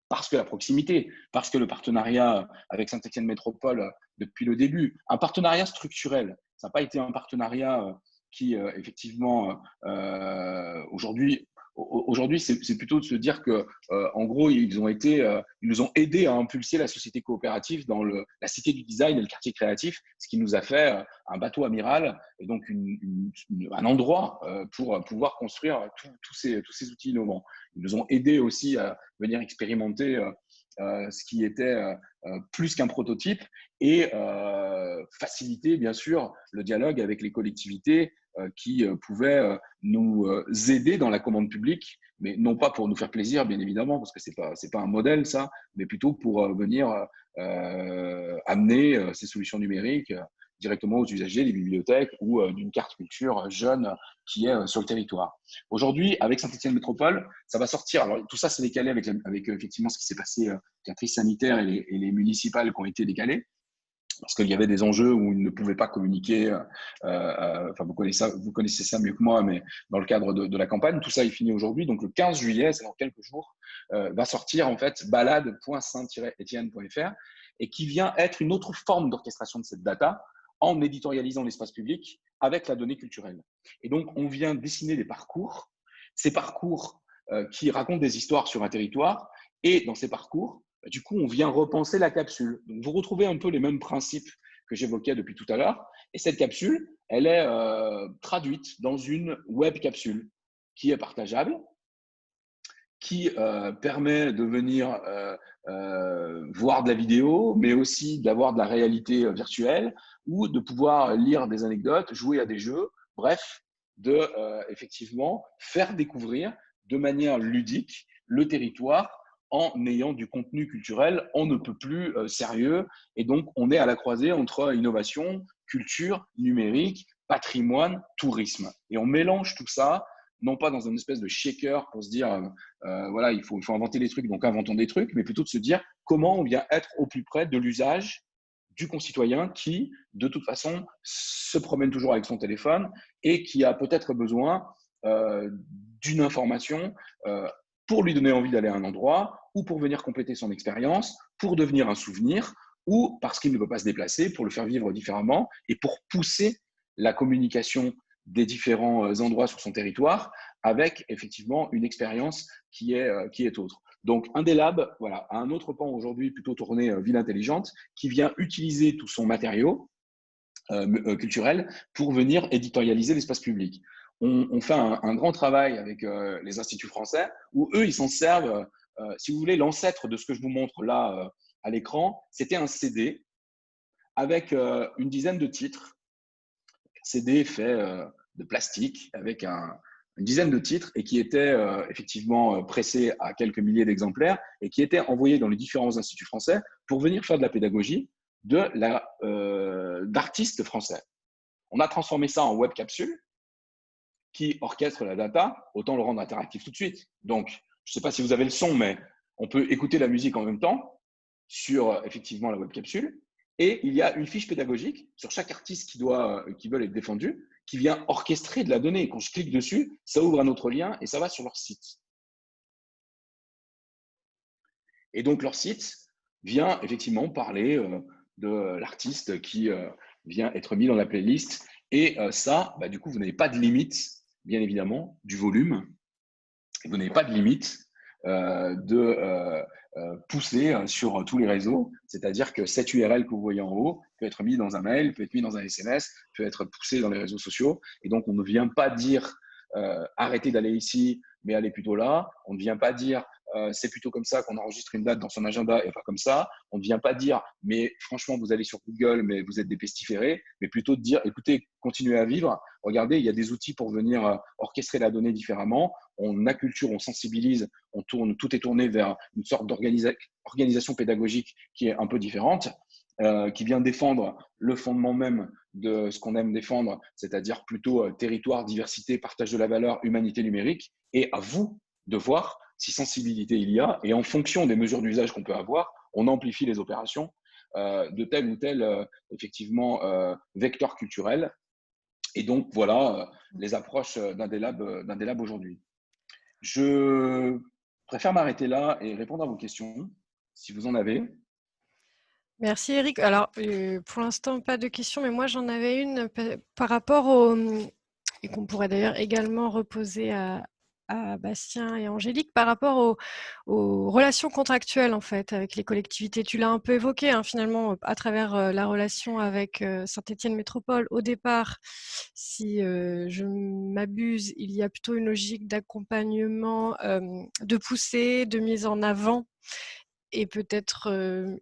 parce que la proximité, parce que le partenariat avec Saint-Étienne Métropole depuis le début, un partenariat structurel. Ça n'a pas été un partenariat qui effectivement aujourd'hui c'est plutôt de se dire que en gros ils nous ont aidés à impulser la société coopérative dans la cité du design et le quartier créatif, ce qui nous a fait un bateau amiral et donc un endroit pour pouvoir construire tous ces outils innovants. Ils nous ont aidés aussi à venir expérimenter ce qui était plus qu'un prototype et faciliter bien sûr le dialogue avec les collectivités qui pouvaient nous aider dans la commande publique, mais non pas pour nous faire plaisir bien évidemment, parce que c'est pas un modèle ça, mais plutôt pour venir amener ces solutions numériques directement aux usagers des bibliothèques ou d'une carte culture jeune qui est sur le territoire. Aujourd'hui, avec Saint-Étienne Métropole, ça va sortir. Alors, tout ça, c'est décalé avec effectivement ce qui s'est passé, la crise sanitaire et les municipales qui ont été décalées, parce qu'il y avait des enjeux où ils ne pouvaient pas communiquer. Enfin, vous connaissez ça mieux que moi, mais dans le cadre de la campagne, tout ça est fini aujourd'hui. Donc, le 15 juillet, c'est dans quelques jours, va sortir en fait balade.saint-etienne.fr et qui vient être une autre forme d'orchestration de cette data en éditorialisant l'espace public avec la donnée culturelle. Et donc, on vient dessiner des parcours, ces parcours qui racontent des histoires sur un territoire, et dans ces parcours, du coup, on vient repenser la capsule. Donc, vous retrouvez un peu les mêmes principes que j'évoquais depuis tout à l'heure, Et cette capsule, elle est traduite dans une web capsule qui est partageable, qui permet de venir voir de la vidéo, mais aussi d'avoir de la réalité virtuelle ou de pouvoir lire des anecdotes, jouer à des jeux, bref, de effectivement faire découvrir de manière ludique le territoire en ayant du contenu culturel on ne peut plus sérieux. Et donc, on est à la croisée entre innovation, culture, numérique, patrimoine, tourisme. Et on mélange tout ça, non pas dans une espèce de shaker pour se dire voilà, il faut inventer des trucs, donc inventons des trucs, mais plutôt de se dire comment on vient être au plus près de l'usage du concitoyen qui, de toute façon, se promène toujours avec son téléphone et qui a peut-être besoin d'une information pour lui donner envie d'aller à un endroit ou pour venir compléter son expérience, pour devenir un souvenir ou parce qu'il ne peut pas se déplacer, pour le faire vivre différemment et pour pousser la communication des différents endroits sur son territoire avec effectivement une expérience qui est autre. Donc, Indelab, voilà, a un autre pan aujourd'hui plutôt tourné ville intelligente qui vient utiliser tout son matériau culturel pour venir éditorialiser l'espace public. On fait un grand travail avec les instituts français où eux, ils s'en servent, si vous voulez, l'ancêtre de ce que je vous montre là à l'écran, c'était un CD avec une dizaine de titres. CD fait de plastique avec une dizaine de titres et qui était effectivement pressé à quelques milliers d'exemplaires et qui était envoyé dans les différents instituts français pour venir faire de la pédagogie d'artistes français. On a transformé ça en web capsule qui orchestre la data, autant le rendre interactif tout de suite. Donc, je ne sais pas si vous avez le son, mais on peut écouter la musique en même temps sur effectivement la web capsule. Et il y a une fiche pédagogique sur chaque artiste qui veut être défendu, qui vient orchestrer de la donnée. Quand je clique dessus, ça ouvre un autre lien et ça va sur leur site. Et donc, leur site vient effectivement parler de l'artiste qui vient être mis dans la playlist. Et ça, du coup, vous n'avez pas de limite, bien évidemment, du volume. Vous n'avez pas de limite de pousser sur tous les réseaux. C'est-à-dire que cette URL que vous voyez en haut peut être mise dans un mail, peut être mise dans un SMS, peut être poussée dans les réseaux sociaux. Et donc, on ne vient pas dire arrêtez d'aller ici, mais allez plutôt là. On ne vient pas dire c'est plutôt comme ça qu'on enregistre une date dans son agenda et pas comme ça. On ne vient pas dire mais franchement, vous allez sur Google, mais vous êtes des pestiférés. Mais plutôt de dire écoutez, continuez à vivre. Regardez, il y a des outils pour venir orchestrer la donnée différemment. On acculture, on sensibilise, on tourne, tout est tourné vers une sorte d'organisation pédagogique qui est un peu différente. Qui vient défendre le fondement même de ce qu'on aime défendre, c'est-à-dire plutôt territoire, diversité, partage de la valeur, humanité numérique. Et à vous de voir si sensibilité il y a. Et en fonction des mesures d'usage qu'on peut avoir, on amplifie les opérations de tel ou tel effectivement vecteur culturel. Et donc, voilà les approches d'Indelab aujourd'hui. Je préfère m'arrêter là et répondre à vos questions, si vous en avez. Merci Eric. Alors, pour l'instant, pas de questions, mais moi j'en avais une par rapport au, et qu'on pourrait d'ailleurs également reposer à Bastien et Angélique, par rapport aux relations contractuelles en fait avec les collectivités. Tu l'as un peu évoqué finalement à travers la relation avec Saint-Étienne Métropole. Au départ, si je m'abuse, il y a plutôt une logique d'accompagnement, de poussée, de mise en avant et peut-être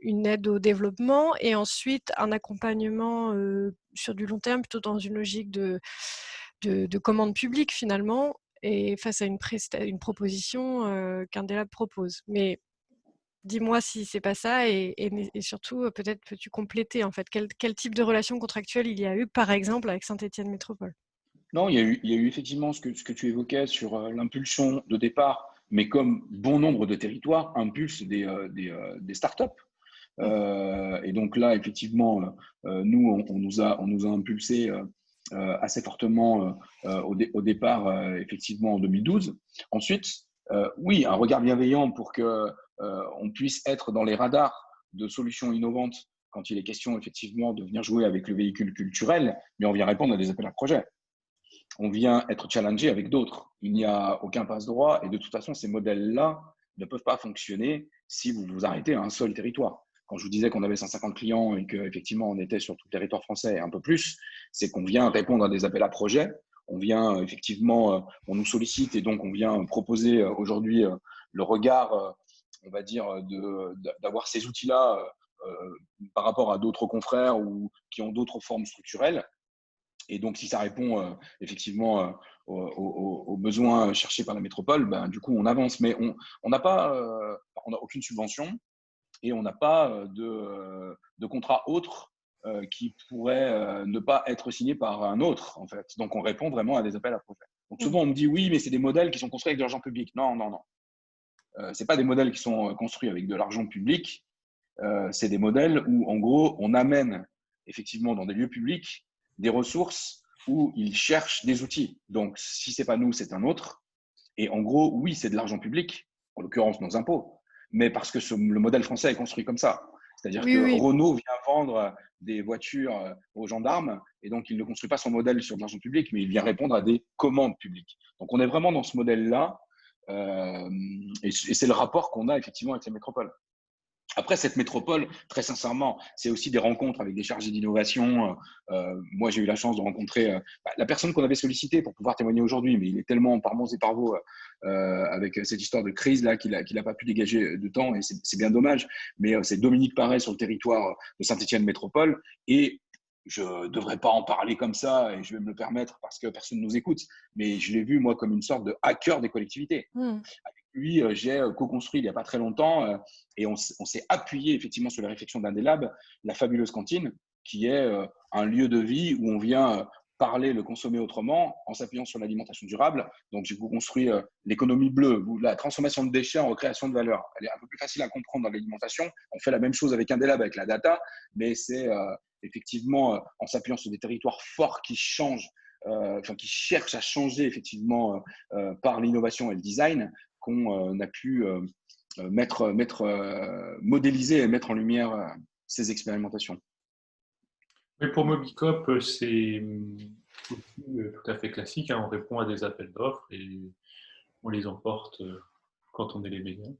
une aide au développement et ensuite un accompagnement sur du long terme, plutôt dans une logique de commande publique finalement, et face à une proposition qu'Indelab propose. Mais dis-moi si c'est pas ça et surtout peut-être peux-tu compléter en fait quel type de relation contractuelle il y a eu par exemple avec Saint-Étienne Métropole? Non, il y a eu effectivement ce que tu évoquais sur l'impulsion de départ, mais comme bon nombre de territoires impulsent des startups. Et donc là, effectivement, nous, on nous a impulsé assez fortement au départ, effectivement, en 2012. Ensuite, oui, un regard bienveillant pour qu'on puisse être dans les radars de solutions innovantes quand il est question, effectivement, de venir jouer avec le véhicule culturel, mais on vient répondre à des appels à projets. On vient être challengé avec d'autres. Il n'y a aucun passe-droit et de toute façon, ces modèles-là ne peuvent pas fonctionner si vous vous arrêtez à un seul territoire. Quand je vous disais qu'on avait 150 clients et qu'effectivement, on était sur tout le territoire français et un peu plus, c'est qu'on vient répondre à des appels à projets. On vient effectivement, on nous sollicite et donc on vient proposer aujourd'hui le regard, on va dire, d'avoir ces outils-là par rapport à d'autres confrères ou qui ont d'autres formes structurelles. Et donc, si ça répond effectivement aux besoins cherchés par la métropole, ben, du coup, on avance. Mais on n'a pas, on n'a aucune subvention et on n'a pas de contrat autre qui pourrait ne pas être signé par un autre, en fait. Donc, on répond vraiment à des appels à projets. Donc, souvent, on me dit oui, mais c'est des modèles qui sont construits avec de l'argent public. Non, non, non. Ce n'est pas des modèles qui sont construits avec de l'argent public. C'est des modèles où, en gros, on amène effectivement dans des lieux publics des ressources où ils cherchent des outils. Donc, si ce n'est pas nous, c'est un autre. Et en gros, oui, c'est de l'argent public, en l'occurrence nos impôts, mais parce que le modèle français est construit comme ça. C'est-à-dire Oui, que oui. Renault vient vendre des voitures aux gendarmes et donc il ne construit pas son modèle sur de l'argent public, mais il vient répondre à des commandes publiques. Donc, on est vraiment dans ce modèle-là et c'est le rapport qu'on a effectivement avec les métropoles. Après, cette métropole, très sincèrement, c'est aussi des rencontres avec des chargés d'innovation. Moi, j'ai eu la chance de rencontrer la personne qu'on avait sollicitée pour pouvoir témoigner aujourd'hui, mais il est tellement par monts et par vaux avec cette histoire de crise là qu'il n'a pas pu dégager de temps et c'est bien dommage. Mais c'est Dominique Paré sur le territoire de Saint-Étienne Métropole et je ne devrais pas en parler comme ça et je vais me le permettre parce que personne ne nous écoute, mais je l'ai vu moi comme une sorte de hacker des collectivités. Lui, j'ai co-construit il n'y a pas très longtemps et on s'est appuyé effectivement sur les réflexions d'Indelab, la fabuleuse cantine, qui est un lieu de vie où on vient parler, le consommer autrement en s'appuyant sur l'alimentation durable. Donc, j'ai co-construit l'économie bleue, la transformation de déchets en recréation de valeur. Elle est un peu plus facile à comprendre dans l'alimentation. On fait la même chose avec Indelab, avec la data, mais c'est effectivement en s'appuyant sur des territoires forts qui changent, qui cherchent à changer effectivement par l'innovation et le design, qu'on a pu modéliser et mettre en lumière ces expérimentations. Mais pour Mobicop, c'est tout à fait classique. On répond à des appels d'offres et on les emporte quand on est les meilleurs.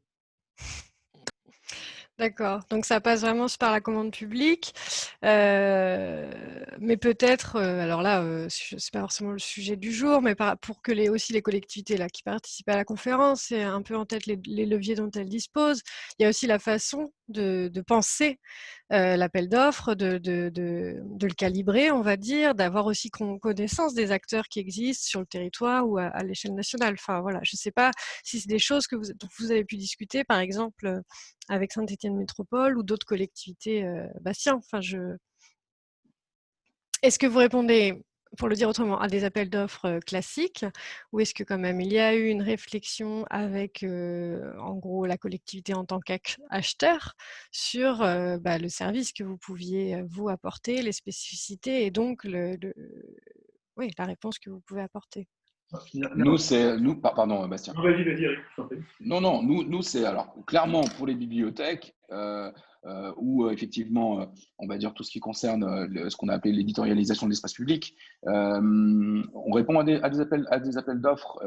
D'accord, donc ça passe vraiment par la commande publique, mais peut-être, alors là, c'est pas forcément le sujet du jour, mais pour que aussi les collectivités là, qui participent à la conférence aient un peu en tête les leviers dont elles disposent, il y a aussi la façon de penser l'appel d'offres, de le calibrer, on va dire, d'avoir aussi connaissance des acteurs qui existent sur le territoire ou à l'échelle nationale. Enfin voilà, je ne sais pas si c'est des choses dont vous avez pu discuter, par exemple, avec Saint-Étienne Métropole ou d'autres collectivités Bastien. Enfin, Est-ce que vous répondez, pour le dire autrement, à des appels d'offres classiques ou est-ce que quand même il y a eu une réflexion avec en gros la collectivité en tant qu'acheteur sur le service que vous pouviez vous apporter, les spécificités et donc oui, la réponse que vous pouvez apporter? Pardon Bastien. Vas-y, Eric. Non, nous c'est alors clairement pour les bibliothèques ou effectivement, on va dire tout ce qui concerne ce qu'on a appelé l'éditorialisation de l'espace public. On répond à des appels d'offres.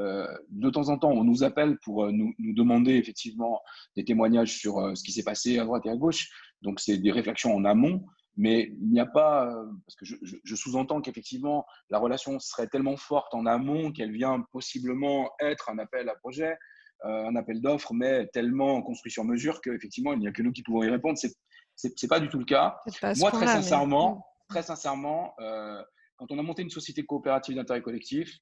De temps en temps, on nous appelle pour nous demander effectivement des témoignages sur ce qui s'est passé à droite et à gauche. Donc, c'est des réflexions en amont. Mais il n'y a pas, parce que je sous-entends qu'effectivement, la relation serait tellement forte en amont qu'elle vient possiblement être un appel à projet, un appel d'offres, mais tellement construit sur mesure qu'effectivement, il n'y a que nous qui pouvons y répondre. C'est pas du tout le cas. Moi, très sincèrement, quand on a monté une société coopérative d'intérêt collectif,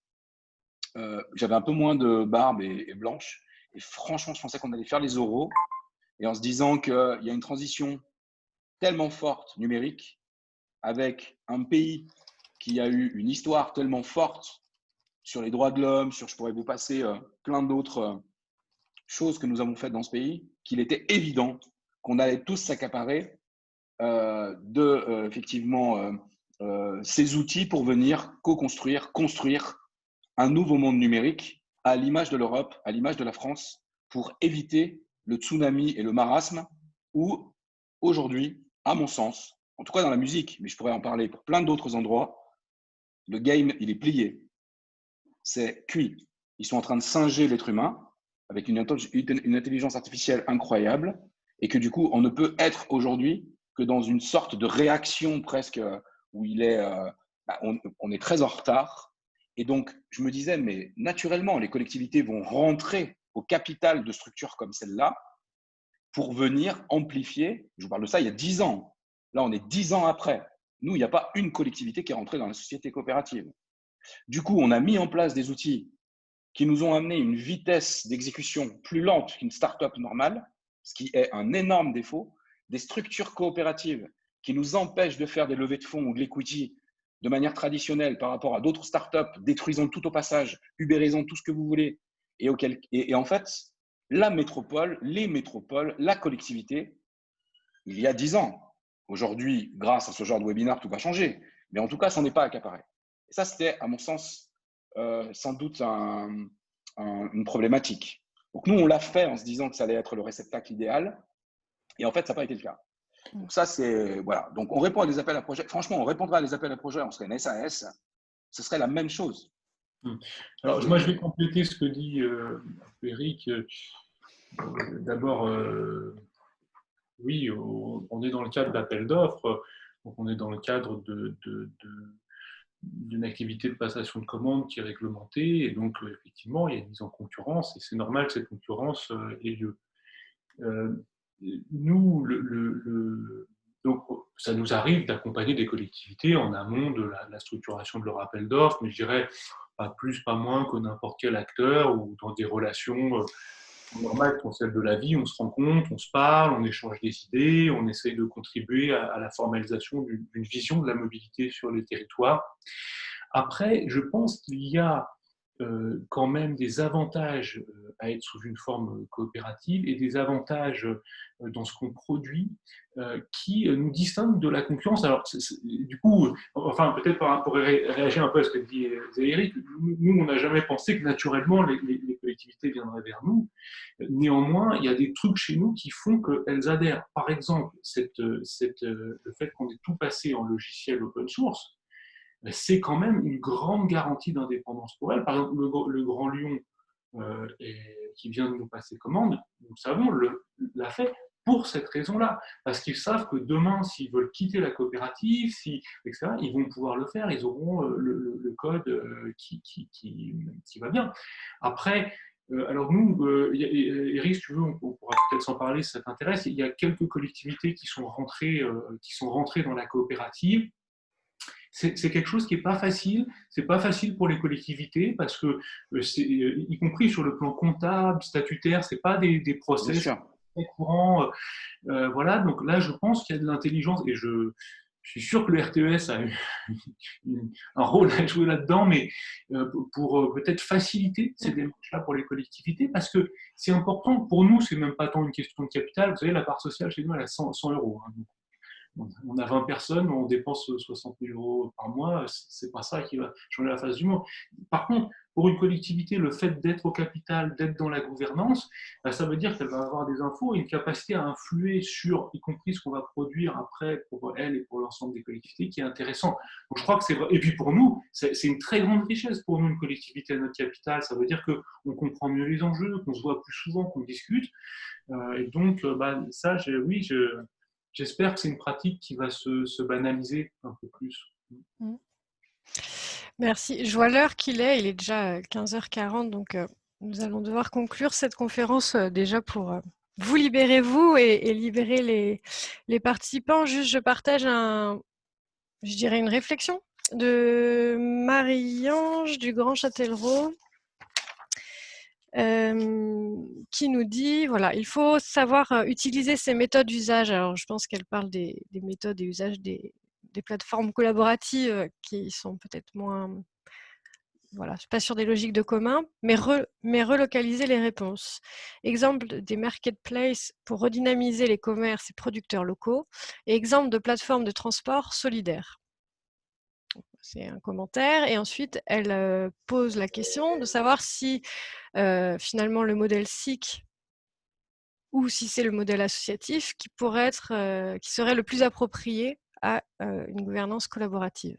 j'avais un peu moins de barbe et blanche. Et franchement, je pensais qu'on allait faire les oraux. Et en se disant qu'il y a une transition tellement forte numérique, avec un pays qui a eu une histoire tellement forte sur les droits de l'homme, je pourrais vous passer plein d'autres choses que nous avons faites dans ce pays, qu'il était évident qu'on allait tous s'accaparer effectivement ces outils pour venir construire un nouveau monde numérique à l'image de l'Europe, à l'image de la France, pour éviter le tsunami et le marasme où aujourd'hui, à mon sens, en tout cas dans la musique, mais je pourrais en parler pour plein d'autres endroits, le game, il est plié. C'est cuit. Ils sont en train de singer l'être humain avec une intelligence artificielle incroyable et que du coup, on ne peut être aujourd'hui que dans une sorte de réaction presque où il est on est très en retard. Et donc, je me disais, mais naturellement, les collectivités vont rentrer au capital de structures comme celle-là pour venir amplifier. Je vous parle de ça il y a 10 ans. Là, on est 10 ans après. Nous, il n'y a pas une collectivité qui est rentrée dans la société coopérative. Du coup, on a mis en place des outils qui nous ont amené une vitesse d'exécution plus lente qu'une start-up normale, ce qui est un énorme défaut. Des structures coopératives qui nous empêchent de faire des levées de fonds ou de l'equity de manière traditionnelle par rapport à d'autres startups, détruisant tout au passage, ubérisant tout ce que vous voulez. Et en fait, la métropole, les métropoles, la collectivité, il y a 10 ans. Aujourd'hui, grâce à ce genre de webinaire, tout va changer. Mais en tout cas, ça n'en est pas accaparé. Et ça, c'était, à mon sens, sans doute une problématique. Donc, nous, on l'a fait en se disant que ça allait être le réceptacle idéal. Et en fait, ça n'a pas été le cas. Donc, ça, c'est… Voilà. Donc, on répond à des appels à projets. Franchement, on répondra à des appels à projets, on serait une SAS. Ce serait la même chose. Alors, moi, je vais compléter ce que dit Eric. D'abord, oui, on est dans le cadre d'appel d'offres. Donc, on est dans le cadre d'une activité de passation de commande qui est réglementée. Et donc, effectivement, il y a une mise en concurrence. Et c'est normal que cette concurrence ait lieu. Nous, donc, ça nous arrive d'accompagner des collectivités en amont de la structuration de leur appel d'offres, mais je dirais pas plus, pas moins que n'importe quel acteur ou dans des relations normales qui sont celles de la vie. On se rencontre, on se parle, on échange des idées, on essaye de contribuer à la formalisation d'une vision de la mobilité sur les territoires. Après, je pense qu'il y a quand même des avantages à être sous une forme coopérative et des avantages dans ce qu'on produit qui nous distinguent de la concurrence. Alors, du coup, enfin, peut-être pour réagir un peu à ce que dit Eric, nous, on n'a jamais pensé que naturellement les collectivités viendraient vers nous. Néanmoins, il y a des trucs chez nous qui font qu'elles adhèrent. Par exemple, le fait qu'on ait tout passé en logiciel open source, c'est quand même une grande garantie d'indépendance pour elle. Par exemple, le Grand Lyon qui vient de nous passer commande, nous savons, l'a fait pour cette raison-là. Parce qu'ils savent que demain, s'ils veulent quitter la coopérative, etc., ils vont pouvoir le faire, ils auront le code qui va bien. Après, alors nous, Eric, si tu veux, on pourra peut-être s'en parler si ça t'intéresse, il y a quelques collectivités qui sont rentrées dans la coopérative. C'est quelque chose qui n'est pas facile. C'est pas facile pour les collectivités parce que, y compris sur le plan comptable, statutaire, c'est pas des process très courants. Voilà. Donc là, je pense qu'il y a de l'intelligence et je suis sûr que le RTES a un rôle à jouer là-dedans, mais pour peut-être faciliter ces démarches-là pour les collectivités, parce que c'est important pour nous. C'est même pas tant une question de capital. Vous savez, la part sociale chez nous, elle a 100 euros. Hein. On a 20 personnes, on dépense 60 000 euros par mois, c'est pas ça qui va changer la face du monde. Par contre, pour une collectivité, le fait d'être au capital, d'être dans la gouvernance, ça veut dire qu'elle va avoir des infos et une capacité à influer sur, y compris ce qu'on va produire après pour elle et pour l'ensemble des collectivités, qui est intéressant. Donc je crois que c'est vrai. Et puis pour nous, c'est une très grande richesse pour nous, une collectivité à notre capital. Ça veut dire qu'on comprend mieux les enjeux, qu'on se voit plus souvent, qu'on discute. Et donc, ça, j'espère que c'est une pratique qui va se banaliser un peu plus. Merci. Je vois l'heure qu'il est. Il est déjà 15h40, donc nous allons devoir conclure cette conférence déjà pour vous libérer, vous, et libérer les participants. Juste, je partage je dirais une réflexion de Marie-Ange du Grand Châtellerault. Qui nous dit, voilà, il faut savoir utiliser ces méthodes d'usage. Alors, je pense qu'elle parle des méthodes et usages des plateformes collaboratives qui sont peut-être moins, voilà, pas sur des logiques de commun, mais relocaliser les réponses. Exemple des marketplaces pour redynamiser les commerces et producteurs locaux, et exemple de plateformes de transport solidaires. C'est un commentaire. Et ensuite, elle pose la question de savoir si finalement le modèle SIC ou si c'est le modèle associatif qui serait le plus approprié à une gouvernance collaborative.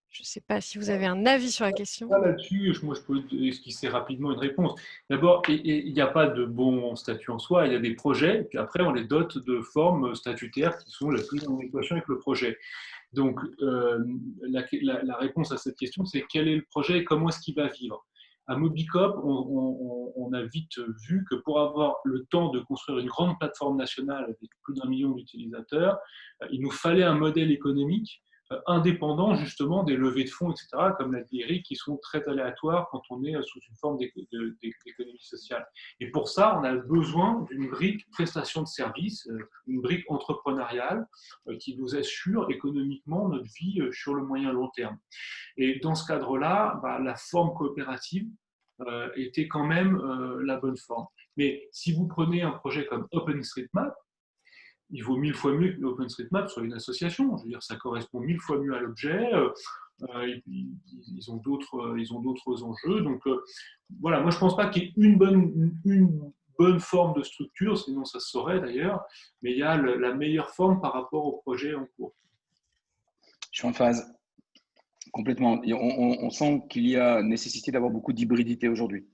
Je ne sais pas si vous avez un avis sur la question. Là-dessus, moi, je peux esquisser rapidement une réponse. D'abord, il n'y a pas de bon statut en soi, il y a des projets, et puis après, on les dote de formes statutaires qui sont les plus en équation avec le projet. Donc, la réponse à cette question, c'est quel est le projet et comment est-ce qu'il va vivre. À Mobicop, on a vite vu que pour avoir le temps de construire une grande plateforme nationale avec plus d'1 million d'utilisateurs, il nous fallait un modèle économique indépendant justement des levées de fonds, etc., comme l'a dit Eric, qui sont très aléatoires quand on est sous une forme d'économie sociale. Et pour ça, on a besoin d'une brique prestation de services, une brique entrepreneuriale qui nous assure économiquement notre vie sur le moyen long terme. Et dans ce cadre-là, la forme coopérative était quand même la bonne forme. Mais si vous prenez un projet comme OpenStreetMap, il vaut 1000 fois mieux que OpenStreetMap soit une association. Je veux dire, ça correspond 1000 fois mieux à l'objet. Ils ont d'autres enjeux. Donc voilà, moi je ne pense pas qu'il y ait une bonne forme de structure, sinon ça se saurait d'ailleurs, mais il y a la meilleure forme par rapport au projet en cours. Je suis en phase. Complètement. On sent qu'il y a nécessité d'avoir beaucoup d'hybridité aujourd'hui.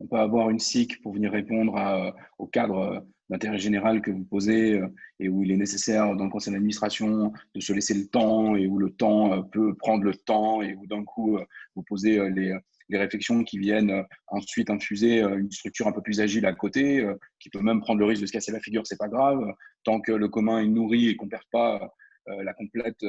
On peut avoir une SIC pour venir répondre au cadre d'intérêt général que vous posez et où il est nécessaire dans le conseil d'administration de se laisser le temps et où le temps peut prendre le temps et où d'un coup vous posez les réflexions qui viennent ensuite infuser une structure un peu plus agile à côté qui peut même prendre le risque de se casser la figure, c'est pas grave. Tant que le commun est nourri et qu'on ne perd pas la complète…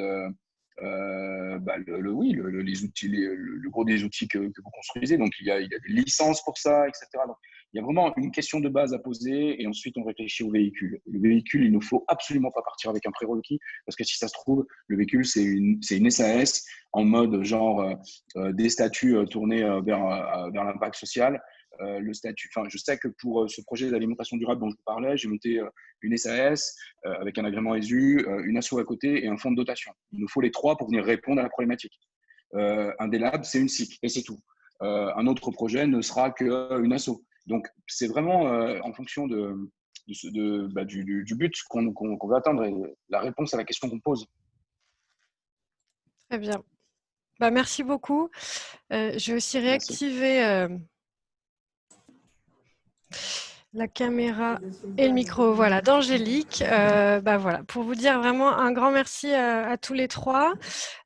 les outils, le gros des outils que vous construisez. Donc, il y a des licences pour ça, etc. Donc, il y a vraiment une question de base à poser et ensuite, on réfléchit au véhicule. Le véhicule, il ne faut absolument pas partir avec un prérequis parce que si ça se trouve, le véhicule, c'est une SAS en mode genre des statuts tournés vers l'impact social. Le statut, je sais que pour ce projet d'alimentation durable dont je vous parlais, j'ai monté une SAS avec un agrément ESU, une asso à côté et un fonds de dotation. Il nous faut les 3 pour venir répondre à la problématique. Un des labs, c'est une SIC et c'est tout. Un autre projet ne sera qu'une asso. Donc, c'est vraiment en fonction du but qu'on veut atteindre et la réponse à la question qu'on pose. Très bien. Merci beaucoup. Je vais aussi réactiver la caméra et le micro, voilà, d'Angélique. Voilà, pour vous dire vraiment un grand merci à tous les 3.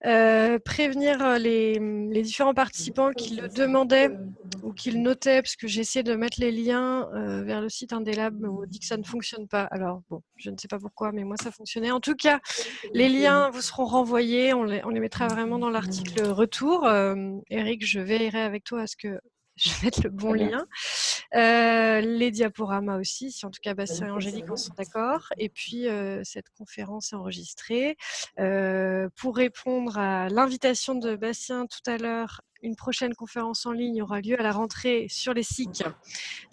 Prévenir les différents participants qui le demandaient ou qui le notaient, parce que j'ai essayé de mettre les liens vers le site Indelab, mais on dit que ça ne fonctionne pas. Alors, bon, je ne sais pas pourquoi, mais moi, ça fonctionnait. En tout cas, les liens vous seront renvoyés. On les mettra vraiment dans l'article retour. Eric, je veillerai avec toi à ce que je mette le bon lien. Les diaporamas aussi, si en tout cas Bastien et Angélique en sont d'accord. Et puis, cette conférence est enregistrée. Pour répondre à l'invitation de Bastien tout à l'heure, une prochaine conférence en ligne aura lieu à la rentrée sur les SIC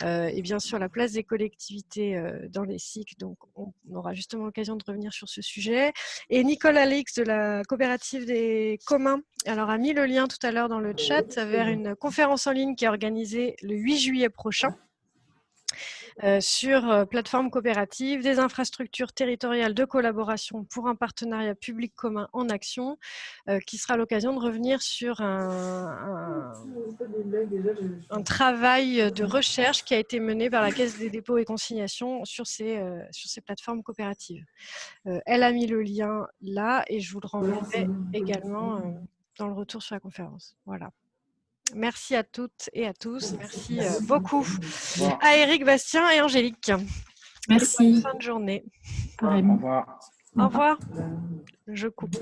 et bien sûr la place des collectivités dans les SIC. Donc, on aura justement l'occasion de revenir sur ce sujet. Et Nicole Alix de la coopérative des communs a mis le lien tout à l'heure dans le chat vers une conférence en ligne qui est organisée le 8 juillet prochain. Sur plateforme coopérative, des infrastructures territoriales de collaboration pour un partenariat public commun en action, qui sera l'occasion de revenir sur un travail de recherche qui a été mené par la Caisse des dépôts et consignations sur ces plateformes coopératives. Elle a mis le lien là et je vous le renverrai également dans le retour sur la conférence. Voilà. Merci à toutes et à tous. Merci beaucoup à Eric, Bastien et Angélique. Merci. Bonne fin de journée. Au revoir. Au revoir. Je coupe.